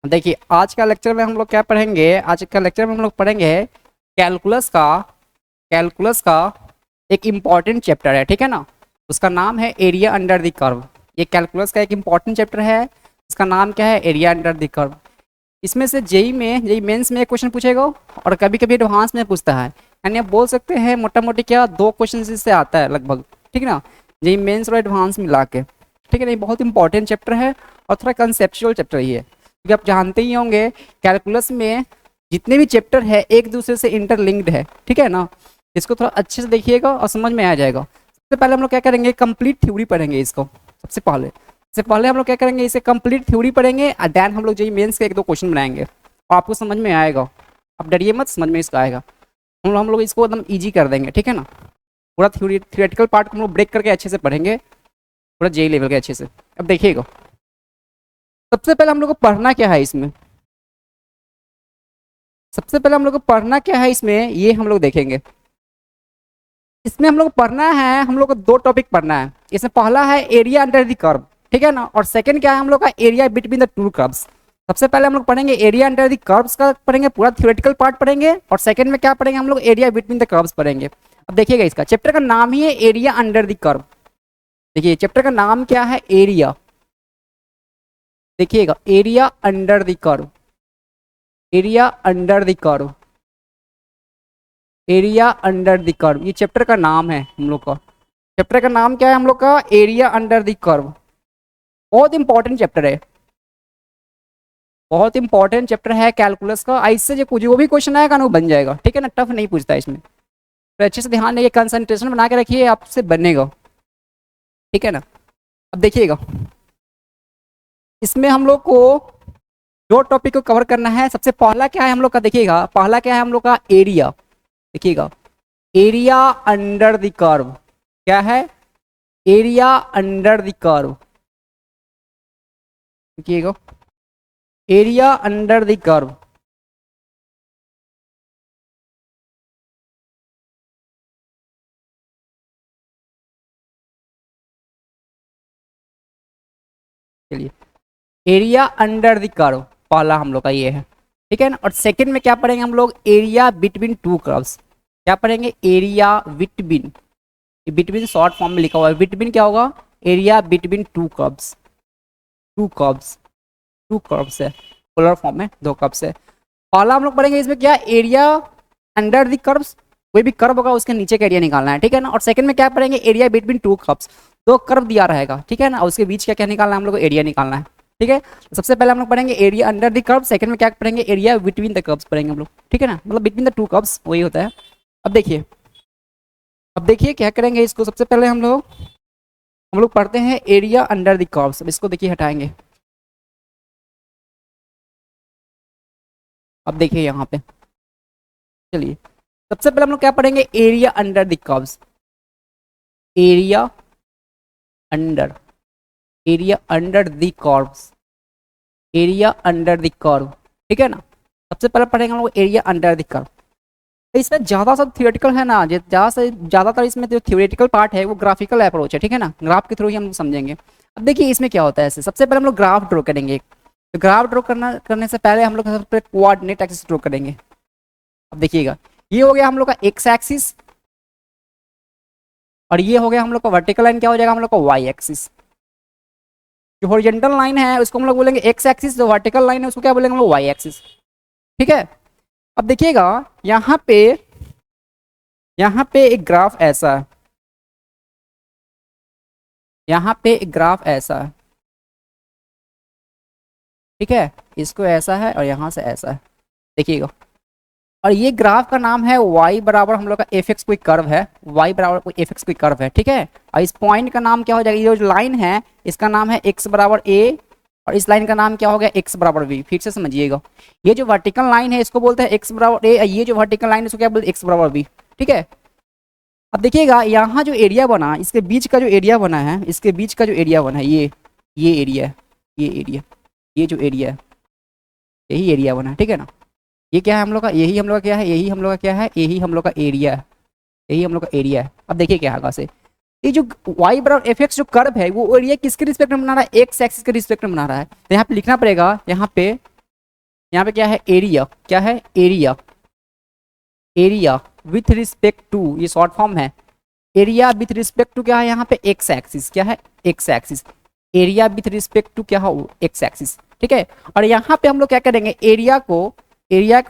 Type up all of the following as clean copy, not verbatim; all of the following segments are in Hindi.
देखिए आज का लेक्चर में हम लोग क्या पढ़ेंगे, आज का लेक्चर में हम लोग पढ़ेंगे कैलकुलस का कैलकुलस का एक इम्पॉर्टेंट चैप्टर है, ठीक है ना। उसका नाम है एरिया अंडर द कर्व। ये कैलकुलस का एक इम्पॉर्टेंट चैप्टर है, इसका नाम क्या है, एरिया अंडर द कर्व। इसमें से जेई मेंस में एक क्वेश्चन पूछेगा और कभी कभी एडवांस में पूछता है, यानी आप बोल सकते हैं मोटा मोटी क्या 2 क्वेश्चन इससे आता है लगभग, ठीक है ना। जेई मेंस और एडवांस मिला के, ठीक है ना। ये बहुत इंपॉर्टेंट चैप्टर है और थोड़ा कंसेप्चुअल चैप्टर ही है, क्योंकि आप जानते ही होंगे कैलकुलस में जितने भी चैप्टर है एक दूसरे से इंटरलिंक्ड है, ठीक है ना। इसको थोड़ा अच्छे से देखिएगा और समझ में आ जाएगा। सबसे पहले हम लोग क्या करेंगे, कंप्लीट थ्योरी पढ़ेंगे इसको। सबसे पहले हम लोग क्या करेंगे, इसे कंप्लीट थ्योरी पढ़ेंगे और देन हम लोग जेईई मेंस के 1-2 क्वेश्चन बनाएंगे और आपको समझ में आएगा। आप डरिए मत, समझ में इसका आएगा। हम लोग इसको एकदम ईजी कर देंगे, ठीक है ना। पूरा थियोरेटिकल पार्ट को हम लोग ब्रेक करके अच्छे से पढ़ेंगे, पूरा जेईई लेवल के अच्छे से। अब देखिएगा, सबसे पहले हम लोग को पढ़ना क्या है इसमें, सबसे पहले हम लोग को पढ़ना क्या है इसमें, ये हम लोग देखेंगे। इसमें हम लोग को पढ़ना है, हम लोग को 2 टॉपिक पढ़ना है। इसमें पहला है एरिया अंडर द कर्व, ठीक है ना, और सेकंड क्या है हम लोग का, area between the two curves. सबसे पहले हम लोग पढ़ेंगे एरिया अंडर द कर्व्स का पढ़ेंगे, पूरा थ्योरेटिकल पार्ट पढ़ेंगे, और सेकंड में क्या पढ़ेंगे हम लोग, एरिया बिटवीन द कर्व्स पढ़ेंगे। अब देखिएगा, इसका चैप्टर का नाम ही है एरिया अंडर द कर्व। देखिए चैप्टर का नाम क्या है, एरिया। देखिएगा, area under the curve, area under the curve, area under the curve, ये चैप्टर का नाम है हम लोग का। चैप्टर का नाम क्या है हम लोग का, एरिया अंडर द कर्व। बहुत इंपॉर्टेंट चैप्टर है, बहुत इंपॉर्टेंट चैप्टर है कैलकुलस का। इससे जो भी क्वेश्चन आएगा ना वो बन जाएगा, ठीक है ना, टफ नहीं पूछता है इसमें। तो अच्छे से ध्यान देंगे, कंसंट्रेशन बना के रखिए, आपसे बनेगा, ठीक है ना। अब देखिएगा, इसमें हम लोग को 2 टॉपिक को कवर करना है। सबसे पहला क्या है हम लोग का, देखिएगा पहला क्या है हम लोग का, एरिया। देखिएगा, एरिया अंडर द कर्व क्या है, एरिया अंडर द कर्व। देखिएगा, एरिया अंडर द कर्व। चलिए, एरिया अंडर द कर्व पहला हम लोग का ये है, ठीक है ना। और सेकंड में क्या पढ़ेंगे हम लोग, एरिया बिटवीन टू कर्व्स। क्या पढ़ेंगे, area between, between short form में लिखा हुआ है, बिटवीन क्या होगा, area between two curves. To curves, to curves है, पोलर फॉर्म में 2 कर्व्स है। पहला हम लोग पढ़ेंगे इसमें क्या, एरिया अंडर द कर्व्स, कोई भी कर्व होगा उसके नीचे का एरिया निकालना है, ठीक है ना। और सेकंड में क्या पढ़ेंगे, area between two curves, 2 curve दिया रहेगा, ठीक है ना, और उसके बीच क्या क्या निकालना है हम लोग को, एरिया निकालना है, ठीक है। तो सबसे पहले हम लोग पढ़ेंगे area under the curve, second में क्या पढ़ेंगे, एरिया बिटवीन द कर्व्स पढ़ेंगे हम लोग, ठीक है ना, मतलब बिटवीन द टू कर्व्स वही होता है। अब देखिए, अब देखिए क्या करेंगे इसको, सबसे पहले हम लोग पढ़ते हैं एरिया अंडर द कर्व्स। अब इसको देखिए हटाएंगे, अब देखिए यहाँ पे, चलिए सबसे पहले हम लोग क्या पढ़ेंगे, area under the curves. Area under, area under the curves, area under the curve, ठीक है ना। सबसे पहले पढ़ेंगे हम लोग एरिया अंडर द कर्व। इसमें ज़्यादा सब थियोरेटिकल है ना, ज़्यादा से ज़्यादातर इसमें जो थियोरेटिकल पार्ट है वो ग्राफिकल अप्रोच है, ठीक है ना, ग्राफ के थ्रू ही हम लोग समझेंगे। अब देखिए इसमें क्या होता है, ऐसे सबसे पहले हम लोग ग्राफ ड्रॉ करेंगे। तो ग्राफ ड्रॉ करने से पहले हम लोग सबसे पहले कोऑर्डिनेट एक्सिस ड्रॉ करेंगे। अब देखिएगा, ये हो गया हम लोग का एक्स एक्सिस, और ये हो गया हम लोग का वर्टिकल लाइन, क्या हो जाएगा हम लोग का वाई एक्सिस। जो हॉरिजॉन्टल लाइन है उसको हम लोग बोलेंगे एक्स एक्सिस, जो वर्टिकल लाइन है उसको क्या बोलेंगे हम लोग, वाई एक्सिस, ठीक है। अब देखिएगा यहाँ पे एक ग्राफ ऐसा है, यहाँ पे एक ग्राफ ऐसा है, ठीक है, इसको ऐसा है और यहाँ से ऐसा है, देखिएगा। और ये ग्राफ का नाम है y बराबर हम लोग का एफ एक्स कोई कर्व है, y बराबर कोई एफ एक्स कोई कर्व है, ठीक है। और इस पॉइंट का नाम क्या हो जाएगा, ये जो लाइन है इसका नाम है x बराबर a, और इस लाइन का नाम क्या हो गया, x बराबर b। फिर से समझिएगा, ये जो वर्टिकल लाइन है इसको बोलते हैं x बराबर a, ये जो वर्टिकल लाइन है इसको क्या बोलते हैं, x बराबर b, ठीक है। अब देखिएगा यहाँ जो एरिया बना, इसके बीच का जो एरिया बना है, इसके बीच का जो एरिया बना है, ये एरिया है, ये एरिया, ये जो एरिया है यही एरिया बना है, ठीक है ना। ये क्या है हम लोग का, यही हम लोग का क्या है, यही हम लोग का क्या है, यही हम लोग का एरिया है, यही हम लोग का एरिया है। अब देखिए क्या होगा से, ये जो y बराबर एफ एक्स जो कर्व है वो एरिया किसके रिस्पेक्ट में बना रहा है, एक्स एक्सिस के रिस्पेक्ट में बना रहा है। तो यहाँ पे लिखना पड़ेगा, यहाँ पे यहाँ पे क्या है, एरिया, क्या है, area, area with respect to, ये शॉर्ट फॉर्म है, एरिया विथ रिस्पेक्ट टू क्या है यहाँ पे, एक्स एक्सिस, क्या है, X axis, area with respect to क्या हो, एक्स एक्सिस, ठीक है। और यहाँ पे हम लोग क्या करेंगे, एरिया को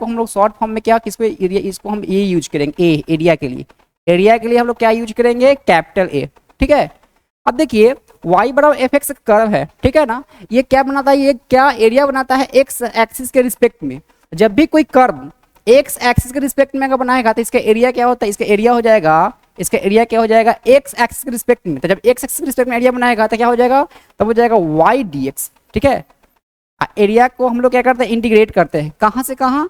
हम लोग शॉर्ट फॉर्म में क्या, किसको, एरिया, इसको हम ए यूज करेंगे, ए, एरिया के लिए हम लोग क्या यूज करेंगे, कैपिटल ए, ठीक है। अब देखिए y बराबर एफ एक्स कर्व है, ठीक है ना, ये क्या बनाता है, ये क्या एरिया बनाता है एक्स एक्सिस के रिस्पेक्ट में। जब भी कोई कर्व एक्स एक्सिस के रिस्पेक्ट में अगर बनाएगा तो इसका एरिया क्या होता है, इसका एरिया हो जाएगा, इसका एरिया क्या हो जाएगा, एक्स एक्सिस के रिस्पेक्ट में। तो जब एक्स एक्सिस के रिस्पेक्ट में एरिया बनाएगा तो क्या हो जाएगा, तब हो जाएगा वाई डी एक्स, ठीक है। एरिया को हम लोग क्या करते हैं, इंटीग्रेट करते हैं, कहाँ से कहाँ,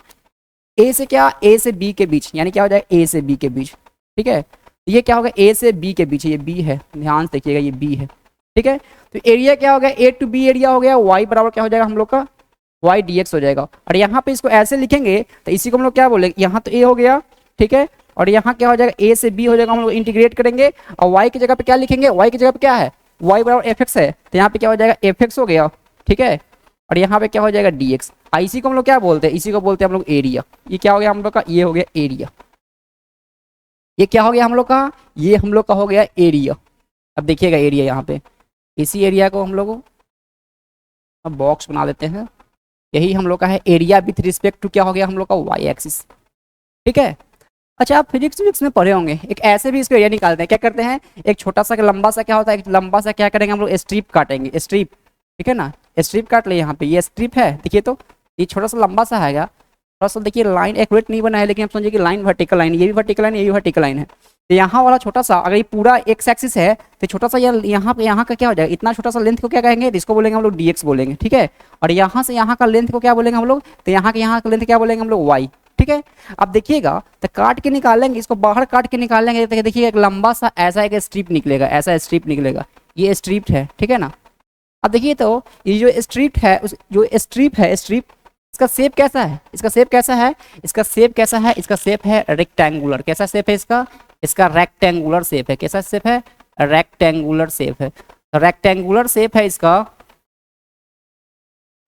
ए से क्या, ए से बी के बीच, यानी क्या हो जाएगा, ए से बी के बीच, ठीक है। ये क्या होगा, ए से बी के बीच, ये बी है, ध्यान से देखिएगा, ये बी है, ठीक है। तो एरिया क्या हो गया, ए टू बी एरिया हो गया, वाई बराबर क्या हो जाएगा हम लोग का, वाई डी एक्स हो जाएगा। और यहाँ पे इसको ऐसे लिखेंगे तो इसी को हम लोग क्या बोलेंगे, यहाँ तो ए हो गया, ठीक है, और यहाँ क्या हो जाएगा, ए से बी हो जाएगा, हम लोग इंटीग्रेट करेंगे, और वाई की जगह पे क्या लिखेंगे, वाई की जगह पे क्या है, वाई बराबर एफ एक्स है, तो यहाँ पे क्या हो जाएगा, एफ एक्स हो गया, ठीक है। और यहाँ पे क्या हो जाएगा, डी एक्स। इसी को हम लोग क्या बोलते हैं, इसी को बोलते हैं हम लोग एरिया। ये क्या हो गया हम लोग का, ये हो गया एरिया, ये क्या हो गया हम लोग का, ये हम लोग का हो गया एरिया। अब देखिएगा एरिया, यहाँ पे इसी एरिया को हम लोग अब बॉक्स बना देते हैं, यही हम लोग का है एरिया विथ रिस्पेक्ट टू क्या हो गया हम लोग का, वाई एक्सिस, ठीक है। अच्छा, आप फिजिक्स में पढ़े होंगे, एक ऐसे भी इसको एरिया निकालते हैं, क्या करते हैं, एक छोटा सा लंबा सा क्या होता है, एक लंबा सा क्या करेंगे हम लोग, स्ट्रिप काटेंगे, स्ट्रिप, ठीक है ना, स्ट्रिप काट ले, यहाँ पे ये स्ट्रिप है, देखिए तो ये छोटा सा लंबा सा है, थोड़ा सा देखिए लाइन एक्यूरेट नहीं बना है, लेकिन आप समझिए कि लाइन वर्टिकल लाइन, ये भी वर्टिकल लाइन, ये भी वर्टिकल लाइन है। तो यहाँ वाला छोटा सा, अगर ये पूरा एक्स एक्सिस है तो छोटा सा यहाँ पे, यहाँ का क्या हो जाएगा, इतना छोटा सा लेंथ को क्या कहेंगे, इसको बोलेंगे हम लोग dx बोलेंगे, ठीक है। और यहाँ से यहाँ का लेंथ को क्या बोलेंगे हम लोग, तो यहाँ का लेंथ क्या बोलेंगे हम लोग, y, ठीक है। अब देखिएगा तो काट के निकालेंगे, इसको बाहर काट के निकालेंगे तो देखिए एक लंबा सा ऐसा एक स्ट्रिप निकलेगा, ऐसा स्ट्रिप निकलेगा, ये स्ट्रिप है, ठीक है ना। अब देखिए तो ये जो स्ट्रिप है, जो स्ट्रिप है, स्ट्रिप, इसका शेप कैसा है, इसका शेप कैसा है, इसका शेप कैसा है, इसका शेप है रेक्टेंगुलर, कैसा शेप है इसका, इसका रेक्टेंगुलर शेप है, कैसा शेप है, रेक्टेंगुलर शेप है, तो रेक्टेंगुलर शेप है इसका,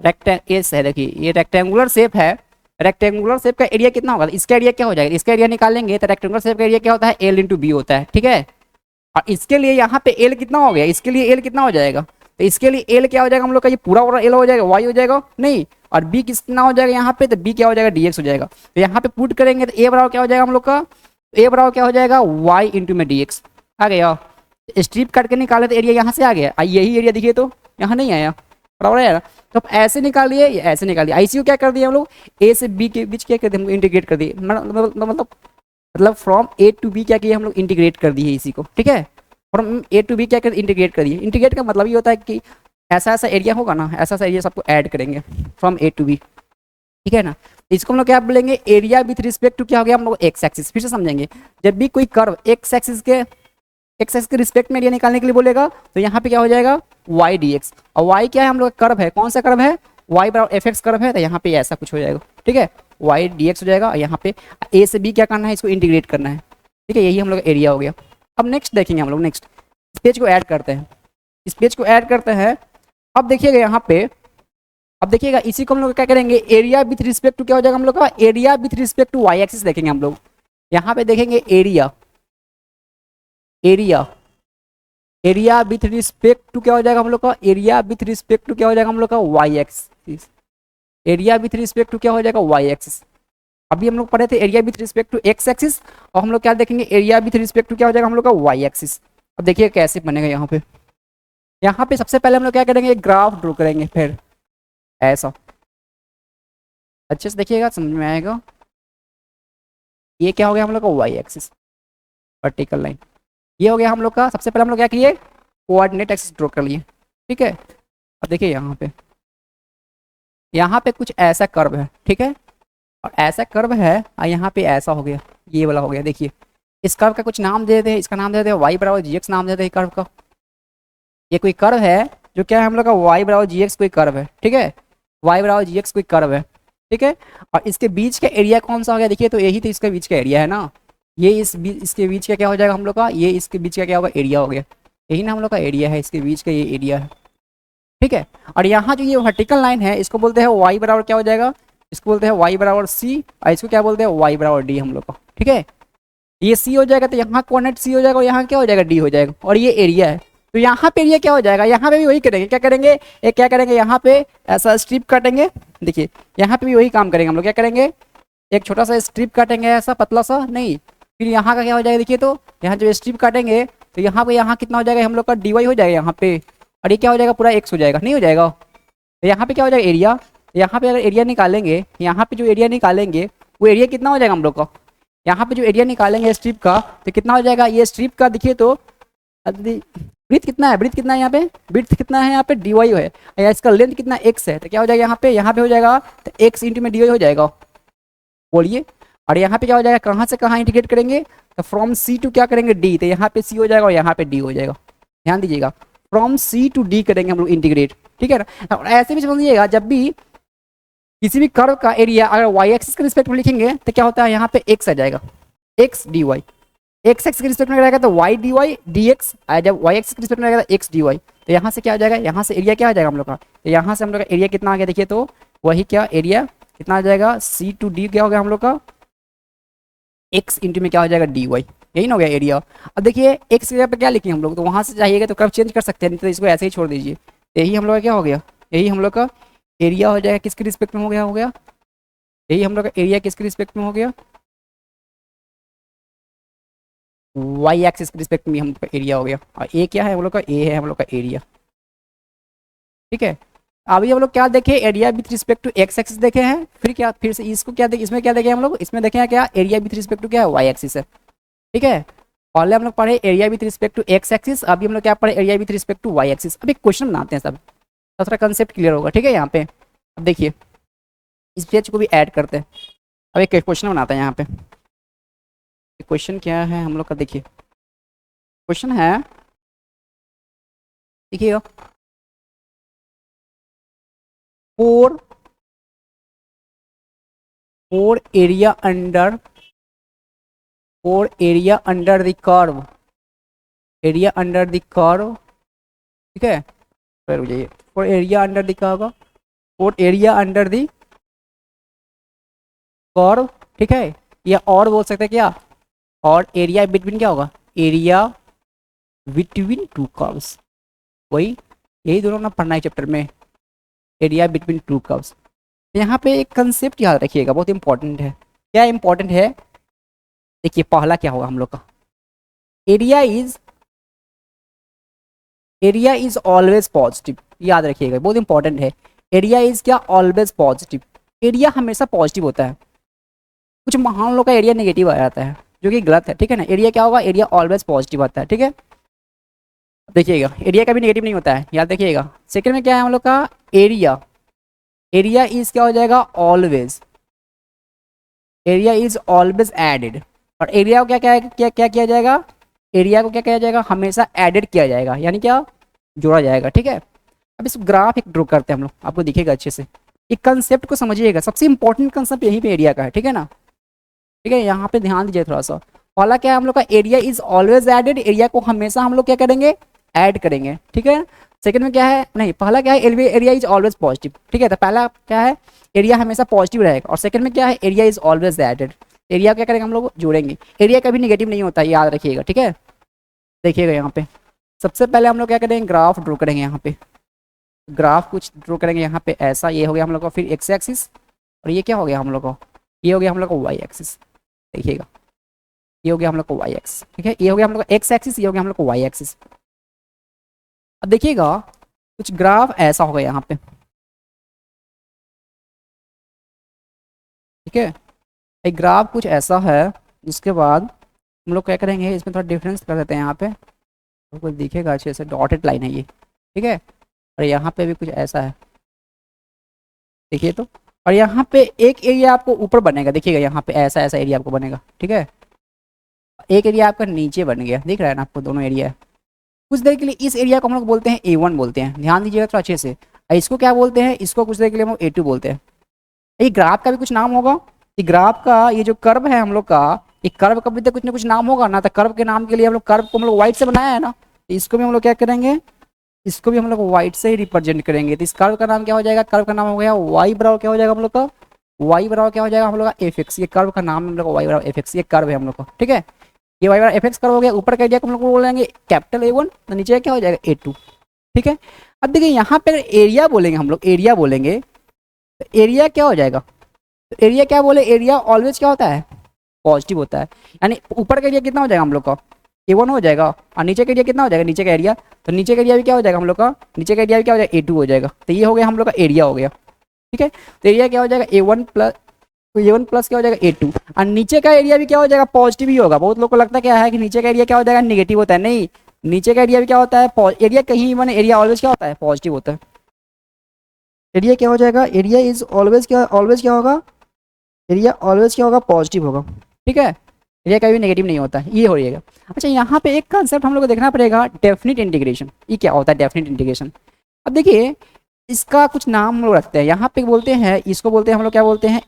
है, देखिए ये रेक्टेंगुलर शेप है, रेक्टेंगुलर शेप का एरिया कितना होगा, इसका एरिया क्या हो जाएगा, इसका एरिया निकालेंगे तो रेक्टेंगुलर शेप का एरिया क्या होता है, एल इंटू बी होता है, ठीक है। और इसके लिए यहाँ पे एल कितना हो गया, इसके लिए एल कितना हो जाएगा, तो इसके लिए एल क्या हो जाएगा हम लोग का, ये पूरा एल हो जाएगा, वाई हो जाएगा नहीं, और बी कितना हो जाएगा यहाँ पे, तो बी क्या हो जाएगा, डीएक्स हो जाएगा। तो यहाँ पे पुट करेंगे तो ए बराबर क्या हो जाएगा हम लोग का, ए बराबर क्या हो जाएगा, वाई इंटू में डीएक्स, आ गया। स्ट्रिप काट के निकाले तो एरिया यहाँ से आ गया, यही एरिया दिखिए तो यहाँ नहीं आया, बराबर है ना। तो अब ऐसे निकालिए, ऐसे निकालिए, आईसीयू क्या कर दिया हम लोग, ए से बी के बीच क्या कर दिया, हम इंटीग्रेट कर दिए, मतलब फ्रॉम ए टू बी क्या किया हम लोग, इंटीग्रेट कर दिए इसी को, ठीक है। फ्रॉम ए टू बी क्या कर इंटीग्रेट कर दिए, इंटीग्रेट का मतलब ये होता है कि ऐसा ऐसा एरिया होगा ना, ऐसा ऐसा एरिया सबको ऐड करेंगे फ्रॉम ए टू बी, ठीक है ना। इसको हम लोग क्या बोलेंगे, एरिया विथ रिस्पेक्ट टू क्या हो गया हम लोग, एक्स एक्सिस। फिर से समझेंगे, जब भी कोई कर्व एक्स एक्सिस के रिस्पेक्ट में एरिया निकालने के लिए बोलेगा तो यहाँ पे क्या हो जाएगा, वाई डी एक्स। और वाई क्या है हम लोग का कर्व है, कौन सा कर्व है, वाई बराबर एफ एक्स कर्व है, तो यहाँ पे ऐसा कुछ हो जाएगा, ठीक है, वाई डी एक्स हो जाएगा। यहाँ पे ए से बी क्या करना है, इसको इंटीग्रेट करना है, ठीक है, यही हम लोग का एरिया हो गया। अब नेक्स्ट देखेंगे हम लोग, नेक्स्ट इस पेज को ऐड करते हैं, इस पेज को ऐड करते हैं। अब देखिएगा यहाँ पे, अब देखिएगा इसी को हम लोग क्या करेंगे, एरिया विथ रिस्पेक्ट टू क्या हो जाएगा हम लोग का, area with respect to Y axis देखेंगे हम लोग। यहाँ पे देखेंगे area, area, area with respect to क्या हो जाएगा हम लोग का, एरिया विथ रिस्पेक्ट टू क्या हो जाएगा हम लोग का, Y axis, area with respect to क्या हो जाएगा, वाई एक्सिस। अभी हम लोग पढ़े थे area with respect to X axis, और हम लोग क्या देखेंगे, एरिया विथ रिस्पेक्ट टू क्या हो जाएगा हम लोग का, वाई एक्सिस। अब देखिए कैसे बनेगा, यहाँ पे सबसे पहले हम लोग क्या करेंगे, ग्राफ ड्रॉ करेंगे, फिर ऐसा अच्छे से देखिएगा समझ में आएगा। ये क्या हो गया हम लोग का, वाई एक्सिस वर्टिकल लाइन, ये हो गया हम लोग का। सबसे पहले हम लोग क्या किए, कोऑर्डिनेट एक्सिस ड्रॉ कर लिए, ठीक है। अब देखिए यहाँ पे कुछ ऐसा कर्व है, ठीक है, और ऐसा कर्व है, और यहाँ पे ऐसा हो गया, ये वाला हो गया। देखिए इस कर्व का कुछ नाम दे दें, इसका नाम दे दें वाई बराबर जी एक्स, नाम दे दें कर्व का। ये कोई कर्व है जो क्या है हम लोग का, वाई बराबर जी एक्स कोई कर्व है, ठीक है, वाई बराबर जी एक्स कोई कर्व है, ठीक है। और इसके बीच का एरिया कौन सा हो गया, देखिए तो यही तो इसके बीच का एरिया है ना, ये इसके बीच का क्या हो जाएगा हम लोग का, ये इसके बीच का क्या होगा, एरिया हो गया, यही ना हम लोग का एरिया है, इसके बीच का ये एरिया है, ठीक है। और यहाँ जो ये वर्टिकल लाइन है इसको बोलते हैं वाई बराबर क्या हो जाएगा, इसको बोलते हैं y बराबर सी, और इसको क्या बोलते हैं y बराबर डी हम लोग का, ठीक है। ये सी हो जाएगा तो यहाँ कोऑर्डिनेट सी हो जाएगा, और यहाँ क्या हो जाएगा डी हो जाएगा, और ये एरिया है। तो यहाँ पे एरिया क्या हो जाएगा, यहाँ पे भी वही करेंगे, क्या करेंगे, एक क्या करेंगे, यहाँ पे ऐसा स्ट्रिप काटेंगे, देखिए यहाँ पे भी वही काम करेंगे हम लोग, क्या करेंगे, एक छोटा सा स्ट्रिप काटेंगे ऐसा पतला सा, नहीं, फिर यहाँ का क्या हो जाएगा, देखिए तो यहाँ जब स्ट्रिप काटेंगे तो यहाँ पे यहाँ कितना हो जाएगा हम लोग का dy हो जाएगा यहाँ पे, और ये क्या हो जाएगा पूरा x हो जाएगा, नहीं हो जाएगा। तो यहाँ पे क्या हो जाएगा एरिया, यहाँ पे अगर एरिया निकालेंगे, यहाँ पे जो एरिया निकालेंगे वो एरिया कितना हो जाएगा हम लोग का, यहाँ पे जो एरिया निकालेंगे स्ट्रिप का तो कितना हो जाएगा, ये स्ट्रिप का देखिए तो ब्रीथ कितना है, ब्रीथ कितना है यहाँ पे, ब्रीथ कितना है यहाँ पे dy है, या इसका लेंथ कितना x है, तो क्या हो जाएगा यहाँ पे हो जाएगा तो x इंटू में dy हो जाएगा, बोलिए। और यहाँ पे क्या हो जाएगा, कहाँ से कहाँ इंटीग्रेट करेंगे, तो फ्रॉम सी टू क्या करेंगे d, तो यहाँ पे c हो जाएगा और यहाँ पे d हो जाएगा, ध्यान दीजिएगा, फ्रॉम सी टू d करेंगे हम लोग इंटीग्रेट, ठीक है ना। और ऐसे भी समझिएगा जब भी किसी भी कर्व का एरिया अगर y एक्सिस के रिस्पेक्ट में लिखेंगे तो क्या होता है, यहाँ पे x आ जाएगा, x dy, x एक्सिस के रिस्पेक्ट में रहेगा तो y dy dx, जब y एक्सिस के रिस्पेक्ट में रहेगा तो x dy, तो यहाँ से क्या हो जाएगा, यहाँ से एरिया क्या आ जाएगा हम लोग का, तो यहाँ से हम लोग का एरिया कितना आ गया, देखिए तो वही क्या एरिया कितना आ जाएगा, c टू d क्या हो गया हम लोग का, x इंटू में क्या हो जाएगा dy, यही ना हो गया एरिया। अब देखिए x की जगह पे क्या लिखें हम लोग, तो वहाँ से चाहिएगा तो कर्व चेंज कर सकते हैं, नहीं तो इसको ऐसे ही छोड़ दीजिए, यही हम लोग का क्या हो गया, यही हम लोग का एरिया हो जाएगा, किसके रिस्पेक्ट में हो गया, यही हम लोग का एरिया किसके रिस्पेक्ट में हो गया, y एक्सिस के रिस्पेक्ट में हम लोग का एरिया हो गया, और ए क्या है हम लोग का, ए है हम लोग का एरिया, ठीक है। अभी हम लोग क्या देखे, area with respect to X axis देखे हैं, फिर से इसको क्या देखे, इसमें क्या देखे हम लोग, इसमें देखे हैं क्या, एरिया विथ रिस्पेक्ट टू क्या है, वाई एक्सिस है, ठीक है। पहले हम लोग पढ़े area with respect to X axis, अभी हम लोग क्या पढ़े, area with respect to Y axis. अब एक क्वेश्चन बनाते हैं सब, थोड़ा कंसेप्ट क्लियर होगा, ठीक है। यहाँ पे अब देखिए इस पेज को भी ऐड करते हैं, अब एक क्वेश्चन बनाते हैं यहाँ पे, क्वेश्चन क्या है हम लोग का, देखिए क्वेश्चन है, देखिएगा, four area under the curve, area under the curve, ठीक है, फिर हो जाइए for area under the curve, for area under the curve, ठीक है, या और बोल सकते हैं क्या, और एरिया बिटवीन क्या होगा, एरिया बिटवीन टू कर्व्स, वही यही दोनों ना पढ़ना है चैप्टर में, एरिया बिटवीन टू कर्व्स। यहाँ पे एक कंसेप्ट याद रखिएगा, बहुत इंपॉर्टेंट है, क्या इंपॉर्टेंट है, देखिए पहला क्या होगा हम लोग का, एरिया इज ऑलवेज पॉजिटिव, याद रखिएगा बहुत इंपॉर्टेंट है, एरिया इज क्या, ऑलवेज पॉजिटिव, एरिया हमेशा पॉजिटिव होता है, कुछ महान लोग का एरिया नेगेटिव आ जाता है जो कि गलत है, ठीक है ना, एरिया क्या होगा, एरिया ऑलवेज पॉजिटिव आता है, ठीक है। देखिएगा एरिया का भी नेगेटिव नहीं होता है, याद देखिएगा। सेकंड में क्या है हम लोग का, एरिया इज क्या हो जाएगा, always, area is always added, और एरिया को क्या किया जाएगा, एरिया को क्या किया जाएगा, हमेशा एडेड किया जाएगा, यानी क्या, जोड़ा जाएगा, ठीक है। अब इस ग्राफ एक ड्रॉ करते हैं हम लोग, आपको दिखेगा अच्छे से, एक कंसेप्ट को समझिएगा, सबसे इंपॉर्टेंट कंसेप्ट यहीं पे एरिया का है, ठीक है ना, ठीक है, यहाँ पे ध्यान दीजिए थोड़ा सा। पहला क्या है हम लोग का, area is always added, area को हमेशा हम लोग क्या करेंगे, ऐड करेंगे, ठीक है। सेकंड में क्या है, नहीं पहला क्या है, एरिया इज ऑलवेज पॉजिटिव, ठीक है, तो पहला क्या है, एरिया हमेशा पॉजिटिव रहेगा, और सेकंड में क्या है, area is always added, area क्या करेंगे हम लोग, जोड़ेंगे, एरिया कभी नेगेटिव नहीं होता है, याद रखिएगा, ठीक है। देखिएगा यहाँ पे सबसे पहले हम लोग क्या करेंगे, ग्राफ ड्रॉ करेंगे, यहाँ पे ग्राफ कुछ ड्रॉ करेंगे, यहाँ पे ऐसा, ये हो गया हम लोग का फिर एक्स एक्सिस, और ये क्या हो गया हम लोग को, ये हो गया हम लोग का वाई एक्सिस, देखिएगा ये हो गया हम लोग को वाई एक्सिस, ठीक है, ये हो गया हम लोग का एक्स एक्सिस, ये हो गया हम लोग को वाई एक्सिस। अब देखिएगा कुछ ग्राफ ऐसा होगा यहाँ पे, ठीक है, एक ग्राफ कुछ ऐसा है, जिसके बाद हम लोग क्या करेंगे, इसमें थोड़ा डिफरेंस कर देते हैं, यहाँ पे तो कुछ दिखेगा अच्छे से, डॉटेड लाइन है ये, ठीक है, और यहाँ पे भी कुछ ऐसा है, देखिए तो, और यहाँ पे एक एरिया आपको ऊपर बनेगा, देखिएगा यहाँ पे ऐसा ऐसा एरिया आपको बनेगा, ठीक है, एक एरिया आपका नीचे बन गया, दिख रहा है ना आपको, दोनों एरिया है। कुछ देर के लिए इस एरिया को हम लोग बोलते हैं A1 बोलते हैं, ध्यान दीजिएगा तो अच्छे से, इसको क्या बोलते हैं, इसको कुछ देर के लिए हम लोग A2 बोलते हैं। ये ग्राफ का भी कुछ नाम होगा, ये ग्राफ का ये जो कर्व है हम लोग का, ये कर्व का भी तो कुछ ना कुछ नाम होगा ना, तो कर्व के नाम के लिए हम लोग कर्व को हम लोग व्हाइट से बनाया है ना, तो इसको भी हम लोग क्या करेंगे, इसको भी हम लोग व्हाइट से ही रिप्रेजेंट करेंगे, तो इस कर्व का नाम क्या हो जाएगा, कर्व का नाम हो गया वाई बराबर क्या हो जाएगा हम लोग का, y बराबर क्या हो जाएगा हम लोग का एफ एक्स, ये कर्व का नाम है हम लोग का y बराबर एफ एक्स, ये कर्व है हम लोग का, ठीक है। ये y बराबर एफ एक्स कर्व हो गया, ऊपर का एरिया को हम लोग बोलेंगे कैपिटल A1, तो नीचे क्या हो जाएगा A2, ठीक है। अब देखिए यहाँ पे अगर एरिया बोलेंगे हम लोग, एरिया बोलेंगे तो एरिया क्या हो जाएगा, तो एरिया क्या बोले, एरिया ऑलवेज क्या होता है, पॉजिटिव होता है। यानी ऊपर का एरिया कितना हो जाएगा हम लोग का A1 हो जाएगा, और नीचे का एरिया कितना हो जाएगा, नीचे का एरिया, तो नीचे का एरिया भी क्या हो जाएगा हम लोग का, नीचे का एरिया भी क्या हो जाएगा A2 हो जाएगा। तो ये हो गया हम लोग का एरिया हो गया, ठीक है। तो एरिया क्या हो जाएगा A1 प्लस, तो A1 प्लस क्या हो जाएगा A2, और नीचे का एरिया भी क्या हो जाएगा, पॉजिटिव ही होगा। बहुत लोग को लगता है क्या है कि नीचे का एरिया क्या हो जाएगा, नेगेटिव होता है, नहीं, नीचे का एरिया भी क्या होता है, एरिया कहीं मैंने एरिया ऑलवेज क्या होता है, पॉजिटिव होता है। एरिया क्या हो जाएगा, एरिया इज ऑलवेज क्या होगा, एरिया ऑलवेज क्या होगा, पॉजिटिव होगा, ठीक है। एरिया कभी नेगेटिव नहीं होता, ये हो जाएगा। अच्छा यहाँ पे एक कंसेप्ट हम लोग को देखना पड़ेगा, डेफिनिट इंटीग्रेशन। ये क्या होता है डेफिनिट इंटीग्रेशन। अब देखिए इसका कुछ नाम हम लोग रखते हैं, यहाँ पे बोलते हैं, इसको बोलते हैं हम लोग क्या बोलते हैं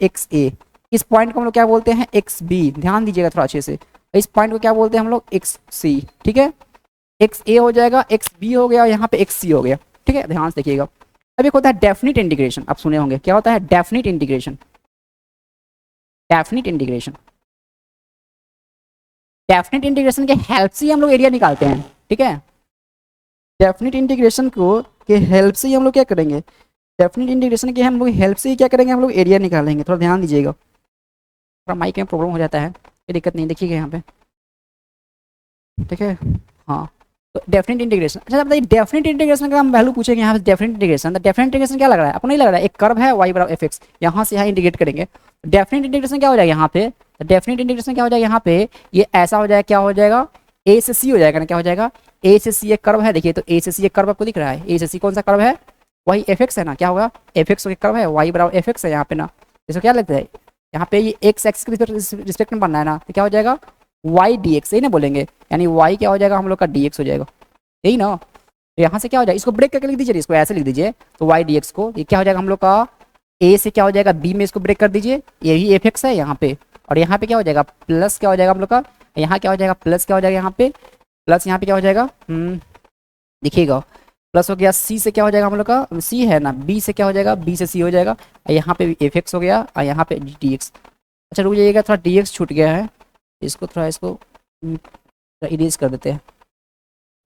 एक्स ए, इस पॉइंट को हम लोग क्या बोलते हैं एक्स बी, ध्यान दीजिएगा थोड़ा अच्छे से। इस पॉइंट को क्या बोलते हैं हम लोग एक्स सी, ठीक है। एक्स ए हो जाएगा, एक्स बी हो गया, यहाँ पे एक्स सी हो गया, ठीक है, ध्यान से देखिएगा। अब एक होता है डेफिनिट इंटीग्रेशन, आप सुने होंगे, क्या होता है definite integration. Definite integration, definite integration के हेल्प से ही हम लोग एरिया निकालते हैं, ठीक है। डेफिनिट इंटीग्रेशन को के हेल्प से ही हम लोग क्या करेंगे, डेफिनिट इंटीग्रेशन के हम लोग हेल्प से ही क्या करेंगे, हम लोग एरिया निकालेंगे। थोड़ा ध्यान दीजिएगा, थोड़ा माइक में प्रॉब्लम हो जाता है, कोई दिक्कत नहीं, देखिएगा यहाँ पे, ठीक है। हाँ, तो डेफिनिट इंटीग्रेशन, अच्छा बताइए डेफिनिट इंटीग्रेशन का हम वैल्यू पूछेंगे यहाँ पे, डेफिनिट इंटीग्रेशन, तो डेफिनिट इंटीग्रेशन क्या लग रहा है आपको, नहीं लग रहा है, एक कर्व है y बराबर एफ एक्स, यहाँ से यहाँ इंटीग्रेट करेंगे, डेफिनिट इंटीग्रेशन क्या हो जाएगा यहाँ पे, डेफिनिट इंटीग्रेशन क्या हो जाएगा यहाँ पे, ये ऐसा हो जाएगा, क्या हो जाएगा, ए से सी हो जाएगा ना, क्या हो जाएगा, ए से सी एक कर्व है, देखिए तो ए से सी एक कर्व आपको दिख रहा है, ए से सी कौन सा कर्व है, वही एफ एक्स है ना, क्या होगा एफ एक्स एक कर्व है, y बराबर एफ एक्स है यहाँ पे ना, इसको क्या लगता है यहाँ पे, ये एक्स एक्स के रिस्पेक्ट में बनना है ना, तो क्या हो जाएगा y dx, यही ना बोलेंगे, यानी y क्या हो जाएगा हम लोग का dx हो जाएगा, यही ना। तो यहाँ से क्या हो जाएगा, इसको ब्रेक करके लिख दीजिए, इसको ऐसे लिख दीजिए, तो y dx को ये क्या हो जाएगा हम लोग का, a से क्या हो जाएगा b में, इसको ब्रेक कर दीजिए, ये भी एफ एक्स है यहाँ पे, और यहाँ पे क्या हो जाएगा प्लस, क्या हो जाएगा हम लोग का, यहाँ क्या हो जाएगा प्लस, क्या हो जाएगा यहाँ पे प्लस, यहाँ पे क्या हो जाएगा देखिएगा प्लस हो गया, सी से क्या हो जाएगा हम लोग का, सी है ना, बी से क्या हो जाएगा, बी से सी हो जाएगा, यहाँ पे एफ एक्स हो गया, और यहाँ पे डी एक्स। अच्छा रुक जाइएगा, थोड़ा डी एक्स छूट गया है, इसको थोड़ा इसको इरेज कर देते हैं,